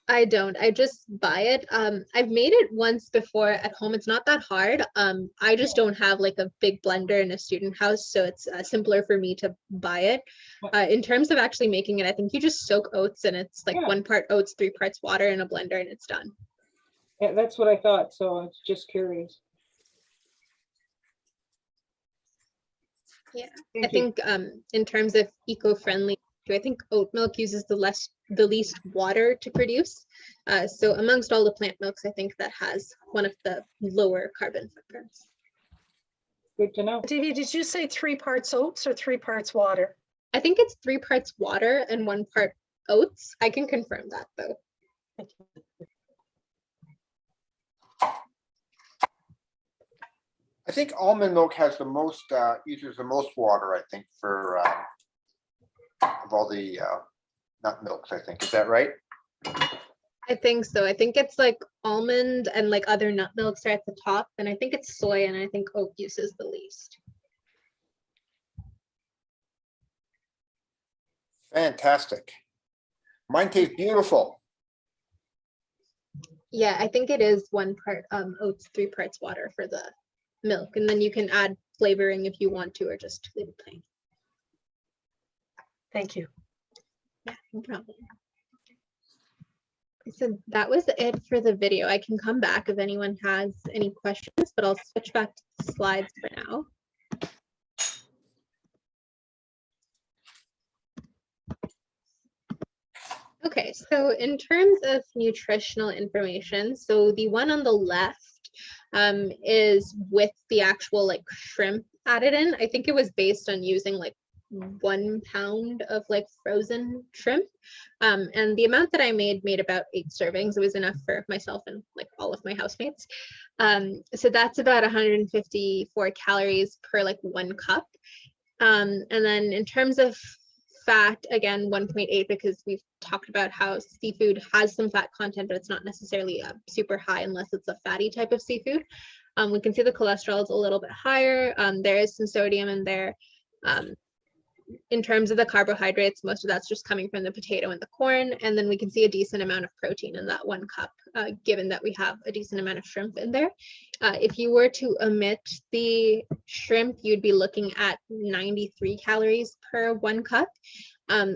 I don't. I just buy it. I've made it once before at home. It's not that hard. I just don't have like a big blender in a student house, so it's simpler for me to buy it. In terms of actually making it, I think you just soak oats, and it's like 1 part oats, 3 parts water in a blender, and it's done. Yeah, that's what I thought. So I was just curious. Yeah, I think in terms of eco-friendly, I think oat milk uses the least water to produce. So amongst all the plant milks, I think that has one of the lower carbon footprints. Good to know. Davy, did you say 3 parts oats or 3 parts water? I think it's 3 parts water and 1 part oats. I can confirm that though. I think almond milk has the most, uses the most water, I think, for of all the nut milks, I think. Is that right? I think so. I think it's like almond and like other nut milks are at the top, and I think it's soy, and I think oat uses the least. Fantastic. Mine tastes beautiful. Yeah, I think it is 1 part oats, 3 parts water for the milk, and then you can add flavoring if you want to, or just leave it plain. Thank you. Yeah, no problem. So that was it for the video. I can come back if anyone has any questions, but I'll switch back to the slides for now. Okay, so in terms of nutritional information, so the one on the left is with the actual like shrimp added in. I think it was based on using like 1 pound of like frozen shrimp. And the amount that I made about 8 servings. It was enough for myself and like all of my housemates. So that's about 154 calories per like 1 cup. And then in terms of fat, again, 1.8, because we've talked about how seafood has some fat content, but it's not necessarily super high unless it's a fatty type of seafood. We can see the cholesterol is a little bit higher. There is some sodium in there. In terms of the carbohydrates, most of that's just coming from the potato and the corn. And then we can see a decent amount of protein in that 1 cup, given that we have a decent amount of shrimp in there. If you were to omit the shrimp, you'd be looking at 93 calories per 1 cup.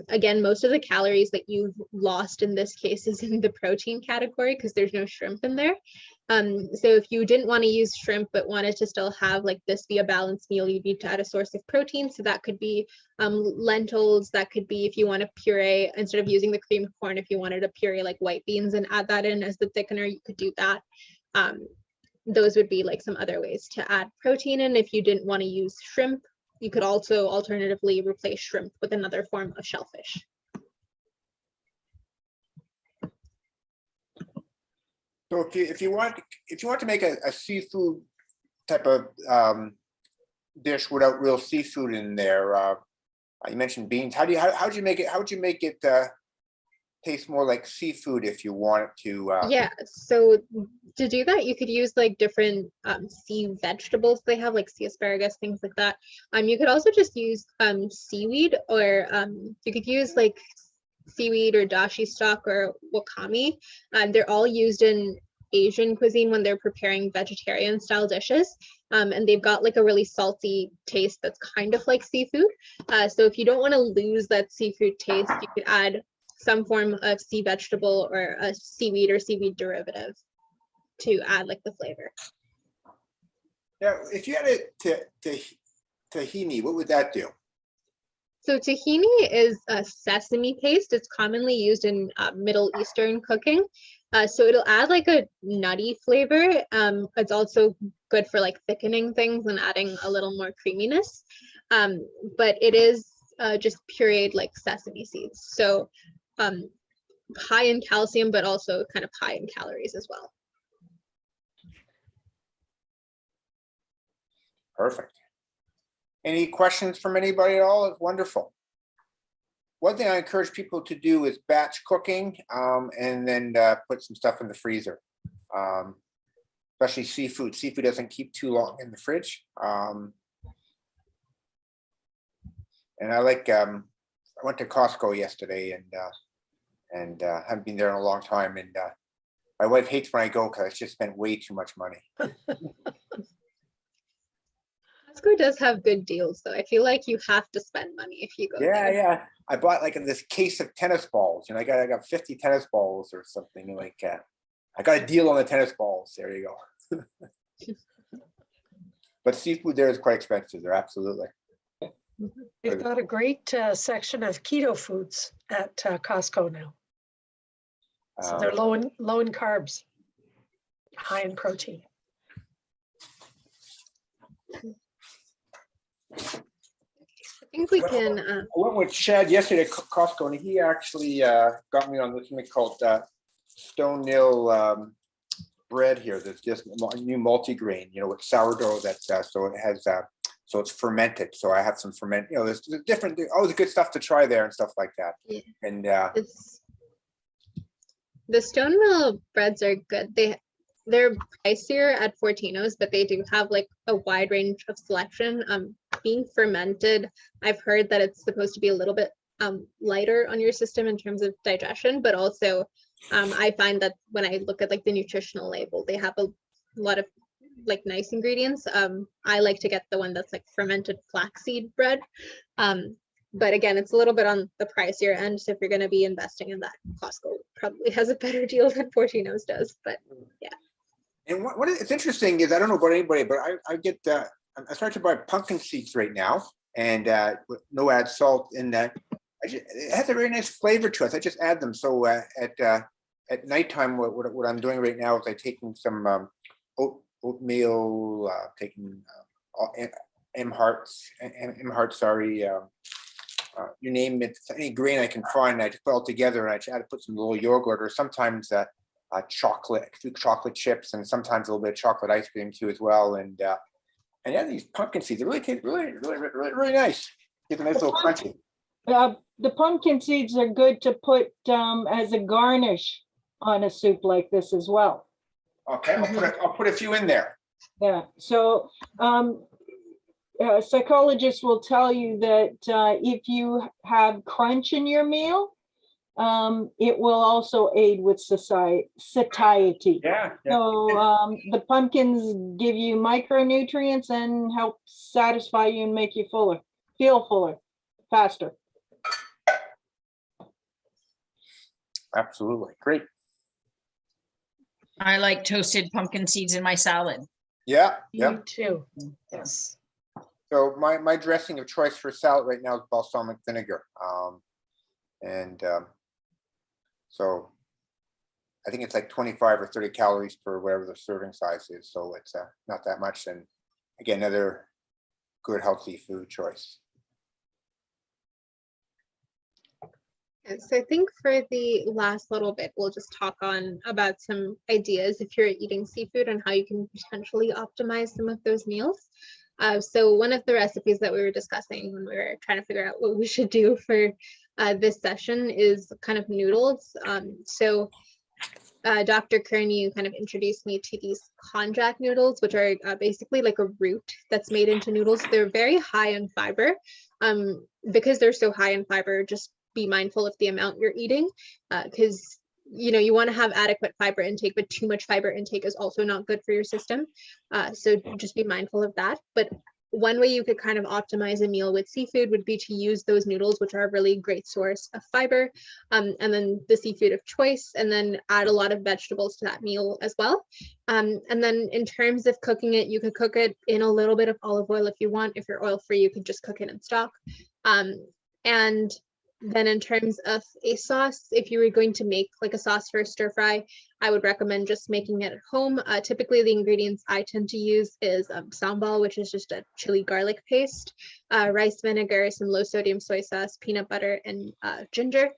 Again, most of the calories that you've lost in this case is in the protein category because there's no shrimp in there. So if you didn't want to use shrimp but wanted to still have like this be a balanced meal, you'd need to add a source of protein. So that could be lentils. That could be if you want to puree, instead of using the creamed corn, if you wanted to puree like white beans and add that in as the thickener, you could do that. Those would be like some other ways to add protein in. If you didn't want to use shrimp, you could also alternatively replace shrimp with another form of shellfish. So if you want to make a seafood type of dish without real seafood in there, you mentioned beans. How would you make it taste more like seafood if you want it to? Yeah, so to do that, you could use like different sea vegetables. They have like sea asparagus, things like that. You could also just use seaweed, or you could use like seaweed or dashi stock or wakame. They're all used in Asian cuisine when they're preparing vegetarian style dishes. And they've got like a really salty taste that's kind of like seafood. So if you don't want to lose that seafood taste, you could add some form of sea vegetable or a seaweed or seaweed derivative to add like the flavor. Yeah, if you had a tahini, what would that do? So tahini is a sesame paste. It's commonly used in Middle Eastern cooking. So it'll add like a nutty flavor. It's also good for like thickening things and adding a little more creaminess. But it is just pureed like sesame seeds. So high in calcium, but also kind of high in calories as well. Perfect. Any questions from anybody at all? It's wonderful. One thing I encourage people to do is batch cooking and then put some stuff in the freezer, especially seafood. Seafood doesn't keep too long in the fridge. And I like, I went to Costco yesterday and haven't been there in a long time. And my wife hates when I go because I just spent way too much money. Costco does have good deals, though. I feel like you have to spend money if you go there. Yeah. I bought like this case of tennis balls, and I got 50 tennis balls or something like that. I got a deal on the tennis balls. There you go. But seafood there is quite expensive. There, absolutely. They've got a great section of keto foods at Costco now. So they're low in carbs, high in protein. I think we can. I went with Chad yesterday to Costco, and he actually got me on this thing called Stone Mill bread here. That's just new multigrain, with sourdough. That's so it has so it's fermented. So I have some there's different, always good stuff to try there and stuff like that. Yeah. And the Stone Mill breads are good. They're pricier at Fortino's, but they do have like a wide range of selection. Being fermented, I've heard that it's supposed to be a little bit lighter on your system in terms of digestion, but also I find that when I look at like the nutritional label, they have a lot of like nice ingredients. I like to get the one that's like fermented flaxseed bread. But again, it's a little bit on the pricier end. So if you're going to be investing in that, Costco would probably has a better deal than Fortino's does, but And it's interesting is, I don't know about anybody, but I get, I started to buy pumpkin seeds right now, and with no add salt in that. It has a very nice flavor to it. I just add them. So at nighttime, what I'm doing right now is I'm taking some oatmeal, taking M hearts, sorry, you name it, any grain I can find. I just put it all together, and I try to put some little yogurt, or sometimes chocolate chips, and sometimes a little bit of chocolate ice cream too as well. And yeah, these pumpkin seeds, they really taste really nice. Get a nice little crunchy. The pumpkin seeds are good to put as a garnish on a soup like this as well. Okay, I'll put a few in there. Yeah, so psychologists will tell you that if you have crunch in your meal, it will also aid with satiety. Yeah. So the pumpkins give you micronutrients and help satisfy you and make you feel fuller, faster. Absolutely, great. I like toasted pumpkin seeds in my salad. Yeah. Me too. Yes. So my dressing of choice for salad right now is balsamic vinegar, so I think it's like 25 or 30 calories per whatever the serving size is. So it's not that much. And again, another good healthy food choice. so I think for the last little bit, we'll just talk about some ideas if you're eating seafood and how you can potentially optimize some of those meals. So one of the recipes that we were discussing when we were trying to figure out what we should do for this session is kind of noodles. So Dr. Curnew kind of introduced me to these konjac noodles, which are basically like a root that's made into noodles. They're very high in fiber. Because they're so high in fiber, just be mindful of the amount you're eating, because you want to have adequate fiber intake, but too much fiber intake is also not good for your system. So just be mindful of that. But one way you could kind of optimize a meal with seafood would be to use those noodles, which are a really great source of fiber, and then the seafood of choice, and then add a lot of vegetables to that meal as well. And then in terms of cooking it, you could cook it in a little bit of olive oil if you want. If you're oil free, you could just cook it in stock. And then in terms of a sauce, if you were going to make like a sauce for a stir fry, I would recommend just making it at home. Typically the ingredients I tend to use is sambal, which is just a chili garlic paste, rice vinegar, some low sodium soy sauce, peanut butter, and ginger.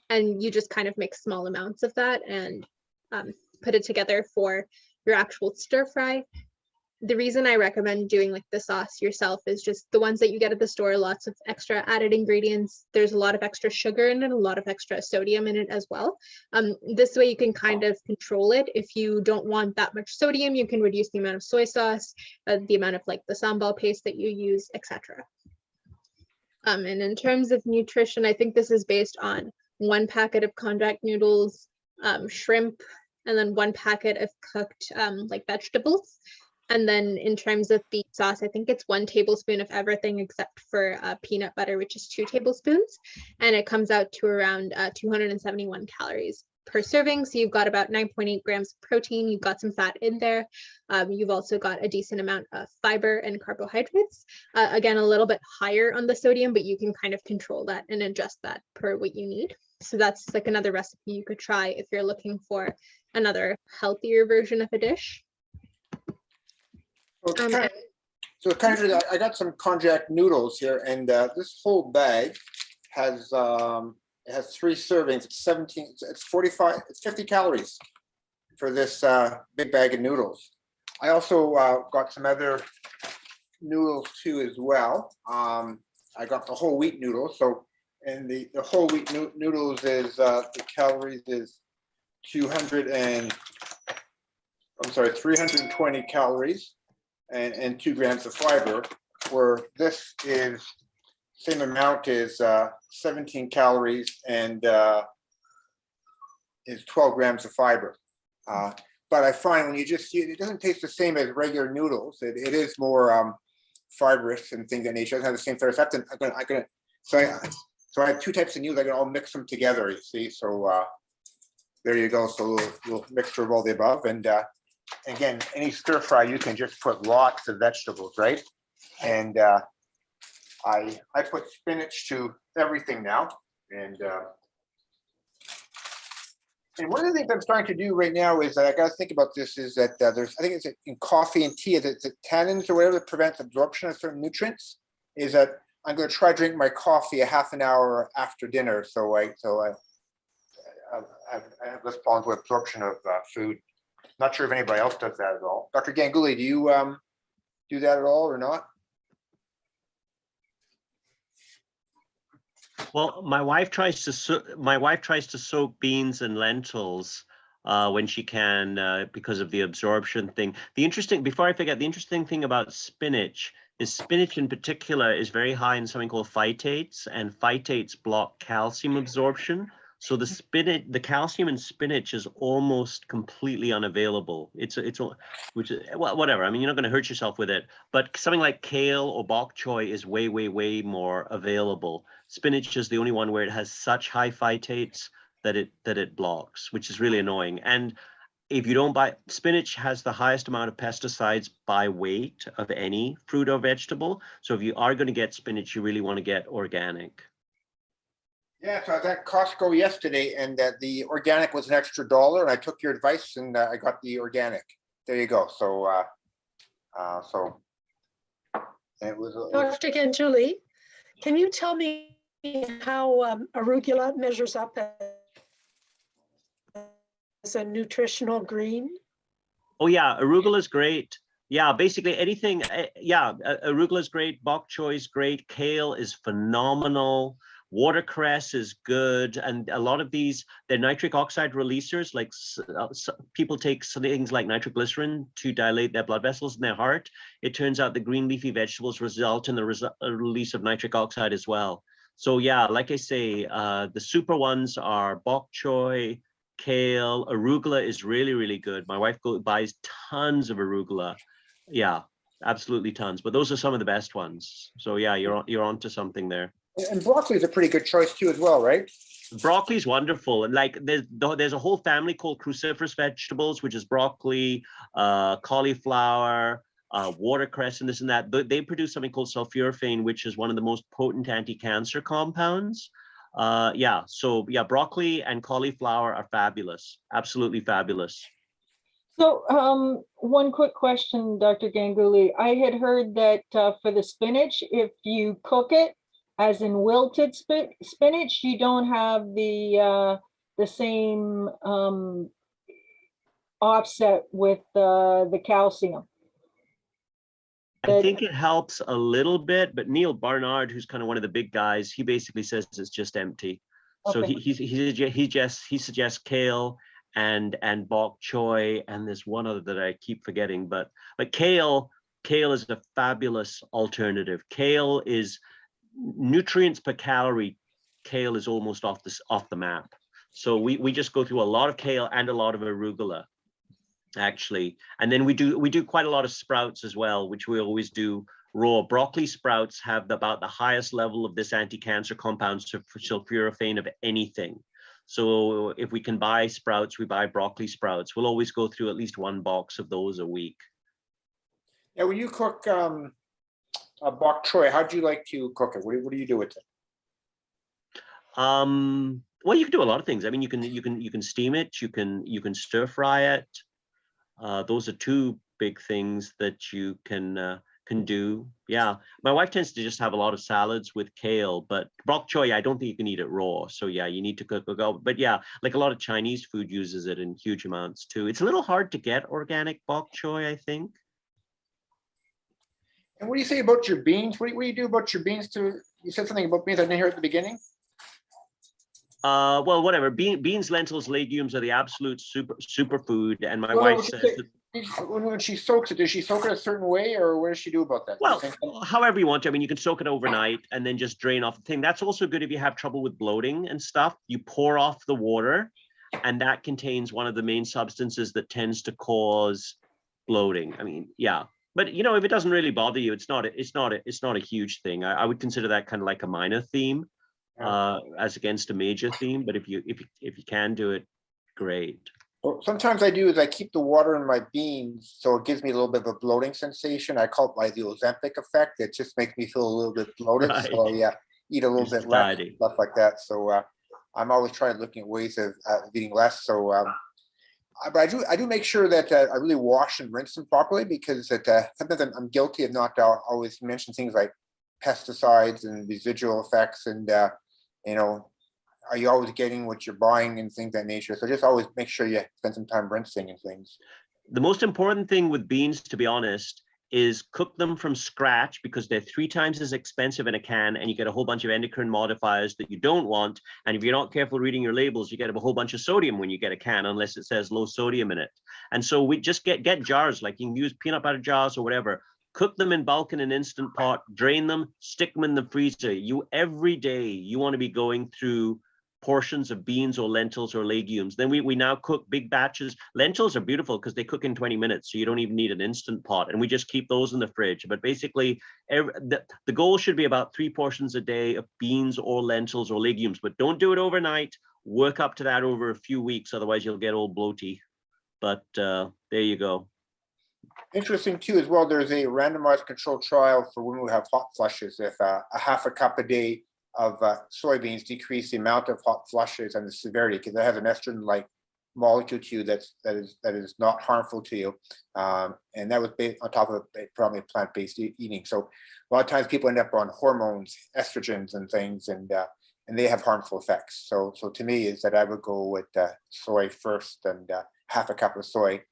And you just kind of make small amounts of that and put it together for your actual stir fry. The reason I recommend doing like the sauce yourself is just the ones that you get at the store, lots of extra added ingredients. There's a lot of extra sugar in it, a lot of extra sodium in it as well. This way you can kind of control it. If you don't want that much sodium, you can reduce the amount of soy sauce, the amount of like the sambal paste that you use, etc. And in terms of nutrition, I think this is based on 1 packet of konjac noodles, shrimp, and then 1 packet of cooked like vegetables. And then in terms of beef sauce, I think it's 1 tablespoon of everything except for peanut butter, which is 2 tablespoons. And it comes out to around 271 calories per serving. So you've got about 9.8 grams of protein. You've got some fat in there. You've also got a decent amount of fiber and carbohydrates. Again, a little bit higher on the sodium, but you can kind of control that and adjust that per what you need. So that's like another recipe you could try if you're looking for another healthier version of a dish. So I got some konjac noodles here, and this whole bag has it has 3 servings. It's 17. It's 45. It's 50 calories for this big bag of noodles. I also got some other noodles too as well. I got the whole wheat noodles. So, and the whole wheat noodles is the calories is 320 calories. And 2 grams of fiber, where this is same amount is 17 calories and is 12 grams of fiber. But I find when you just see it, it doesn't taste the same as regular noodles. It is more fibrous and things of that nature. It doesn't have the same flavor. So I have 2 types of noodles. I can all mix them together. You see, so There you go. So a little mixture of all the above. And again, any stir fry, you can just put lots of vegetables, right? And I put spinach to everything now. And one of the things I'm starting to do right now is I got to think about this is that there's, I think it's in coffee and tea, that the tannins or whatever that prevents absorption of certain nutrients, is that I'm going to try to drink my coffee a half an hour after dinner. So I have less problems with absorption of food. Not sure if anybody else does that at all. Dr. Ganguly, do you do that at all or not? Well, my wife tries to soak beans and lentils when she can because of the absorption thing. Before I forget, the interesting thing about spinach is spinach in particular is very high in something called phytates, and phytates block calcium absorption. So the calcium in spinach is almost completely unavailable. Which is, well, whatever. I mean, you're not going to hurt yourself with it, but something like kale or bok choy is way, way, way more available. Spinach is the only one where it has such high phytates that it blocks, which is really annoying. And if you don't buy spinach, has the highest amount of pesticides by weight of any fruit or vegetable. So if you are going to get spinach, you really want to get organic. Yeah, so I was at Costco yesterday, and the organic was an extra $1, and I took your advice and I got the organic. There you go. So, it was. Dr. Ganguly, can you tell me how arugula measures up as a nutritional green? Oh yeah, arugula is great. Yeah, basically anything. Yeah, arugula is great. Bok choy is great. Kale is phenomenal. Watercress is good, and a lot of these, they're nitric oxide releasers. Like people take things like nitroglycerin to dilate their blood vessels in their heart. It turns out the green leafy vegetables result in the release of nitric oxide as well. So yeah, like I say, the super ones are bok choy, kale. Arugula is really, really good. My wife buys tons of arugula. Yeah, absolutely tons. But those are some of the best ones. So yeah, you're onto something there. And broccoli is a pretty good choice too, as well, right? Broccoli is wonderful, and like there's a whole family called cruciferous vegetables, which is broccoli, cauliflower, watercress, and this and that. They produce something called sulforaphane, which is one of the most potent anti-cancer compounds. Yeah, so yeah, broccoli and cauliflower are fabulous, absolutely fabulous. So one quick question, Dr. Ganguly. I had heard that for the spinach, if you cook it, as in wilted spinach, you don't have the same offset with the calcium. I think it helps a little bit, but Neil Barnard, who's kind of one of the big guys, he basically says it's just empty. So Okay. he suggests kale and bok choy, and there's one other that I keep forgetting, but kale is a fabulous alternative. Kale is nutrients per calorie. Kale is almost off the map. So we just go through a lot of kale and a lot of arugula, actually, and then we do quite a lot of sprouts as well, which we always do raw. Broccoli sprouts have about the highest level of this anti-cancer compound sulforaphane of anything. So if we can buy sprouts, we buy broccoli sprouts. We'll always go through at least one box of those a week. Yeah, when you cook bok choy, how do you like to cook it? What do you do with it? Well, you can do a lot of things. I mean, you can steam it, you can stir fry it. Those are two big things that you can do. Yeah, my wife tends to just have a lot of salads with kale, but bok choy, I don't think you can eat it raw. So yeah, you need to cook it. But yeah, like a lot of Chinese food uses it in huge amounts too. It's a little hard to get organic bok choy, I think. And what do you say about your beans? What do you do about your beans too? You said something about beans I didn't hear at the beginning. Well, whatever. Beans, lentils, legumes are the absolute super food. And my wife says that, when she soaks it, does she soak it a certain way, or what does she do about that? well, however you want to. I mean, you can soak it overnight and then just drain off the thing. That's also good if you have trouble with bloating and stuff. You pour off the water, and that contains one of the main substances that tends to cause bloating. I mean, yeah. But you know, if it doesn't really bother you, it's not a huge thing. I would consider that kind of like a minor theme, as against a major theme. But if you can do it, Great. Well, sometimes I do is I keep the water in my beans, so it gives me a little bit of a bloating sensation. I call it like the Ozempic effect. It just makes me feel a little bit bloated. Right. So yeah, eat a little It's bit less, satiety. stuff like that. So I'm always trying looking at ways of eating less. So but I do make sure that I really wash and rinse them properly, because sometimes I'm guilty of not always mention things like pesticides and residual effects, and you know, are you always getting what you're buying and things of that nature? So just always make sure you spend some time rinsing and things. The most important thing with beans, to be honest, is cook them from scratch, because they're 3 times as expensive in a can, and you get a whole bunch of endocrine modifiers that you don't want. And if you're not careful reading your labels, you get a whole bunch of sodium when you get a can, unless it says low sodium in it. And so we just get jars, like you can use peanut butter jars or whatever. Cook them in bulk in an instant pot, drain them, stick them in the freezer. Every day you want to be going through portions of beans or lentils or legumes. Then we now cook big batches. Lentils are beautiful because they cook in 20 minutes, so you don't even need an instant pot, and we just keep those in the fridge. But basically the goal should be about 3 portions a day of beans or lentils or legumes, but don't do it overnight. Work up to that over a few weeks, otherwise you'll get all bloaty. But there you go. Interesting too as well, there's a randomized controlled trial for women who have hot flushes. If a half a cup a day of soybeans decrease the amount of hot flushes and the severity, because it has an estrogen-like molecule to you that is not harmful to you, and that was based on top of probably plant-based eating. So a lot of times people end up on hormones, estrogens, and things, and they have harmful effects. So to me is that I would go with soy first, and half a cup of soy.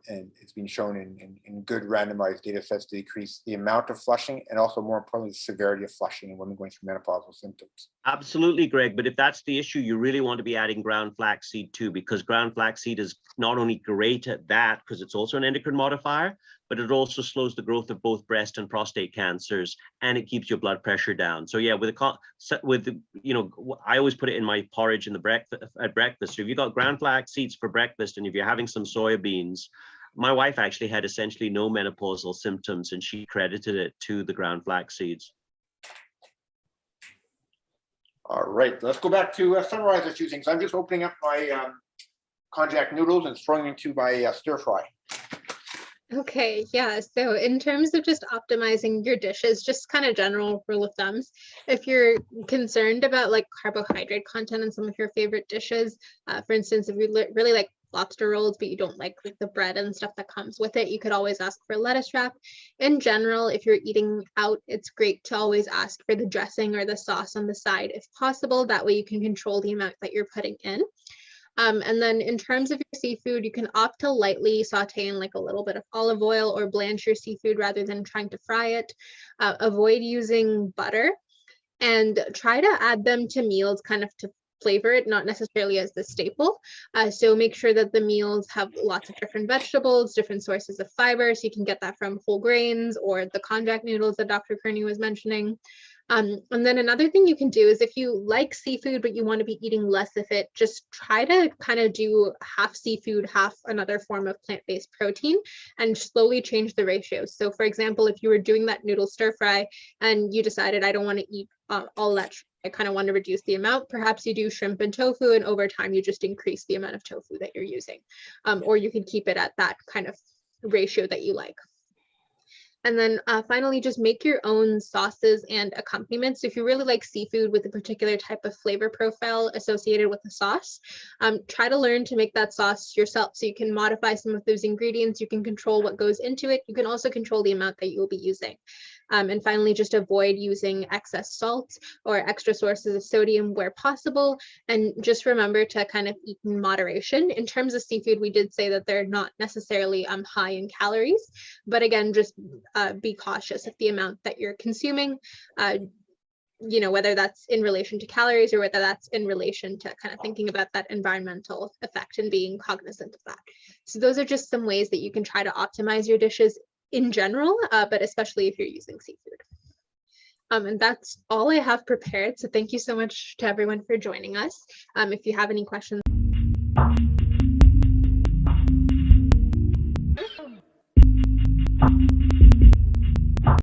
And it's been shown in good randomized data sets to decrease the amount of flushing, and also more importantly, the severity of flushing in women going through menopausal symptoms. Absolutely, Greg. But if that's the issue, you really want to be adding ground flaxseed too, because ground flaxseed is not only great at that, because it's also an endocrine modifier, but it also slows the growth of both breast and prostate cancers, and it keeps your blood pressure down. So yeah, I always put it in my porridge at breakfast. So if you got ground flax seeds for breakfast, and if you're having some soybeans, my wife actually had essentially no menopausal symptoms, and she credited it to the ground flax seeds. All right, let's go back to summarize a few things. I'm just opening up my konjac noodles and throwing into my stir fry. Okay, yeah. So in terms of just optimizing your dishes, just kind of general rule of thumbs, if you're concerned about like carbohydrate content in some of your favorite dishes, for instance, if you really like lobster rolls, but you don't like the bread and stuff that comes with it, you could always ask for lettuce wrap. In general, if you're eating out, it's great to always ask for the dressing or the sauce on the side if possible. That way you can control the amount that you're putting in. And then in terms of your seafood, you can opt to lightly saute in like a little bit of olive oil or blanch your seafood rather than trying to fry it. Avoid using butter, and try to add them to meals kind of to flavor it, not necessarily as the staple. So make sure that the meals have lots of different vegetables, different sources of fiber. So you can get that from whole grains or the konjac noodles that Dr. Curnew was mentioning. And then another thing you can do is if you like seafood, but you want to be eating less of it, just try to kind of do half seafood, half another form of plant-based protein, and slowly change the ratios. So for example, if you were doing that noodle stir fry and you decided, I don't want to eat all that, I kind of want to reduce the amount, perhaps you do shrimp and tofu, and over time you just increase the amount of tofu that you're using. Or you can keep it at that kind of ratio that you like. And then finally, just make your own sauces and accompaniments. So if you really like seafood with a particular type of flavor profile associated with the sauce, try to learn to make that sauce yourself, so you can modify some of those ingredients. You can control what goes into it. You can also control the amount that you will be using. And finally, just avoid using excess salt or extra sources of sodium where possible. And just remember to kind of eat in moderation. In terms of seafood, we did say that they're not necessarily high in calories, but again, just be cautious of the amount that you're consuming, whether that's in relation to calories or whether that's in relation to kind of thinking about that environmental effect and being cognizant of that. So those are just some ways that you can try to optimize your dishes in general, but especially if you're using seafood. And that's all I have prepared. So thank you so much to everyone for joining us. If you have any questions.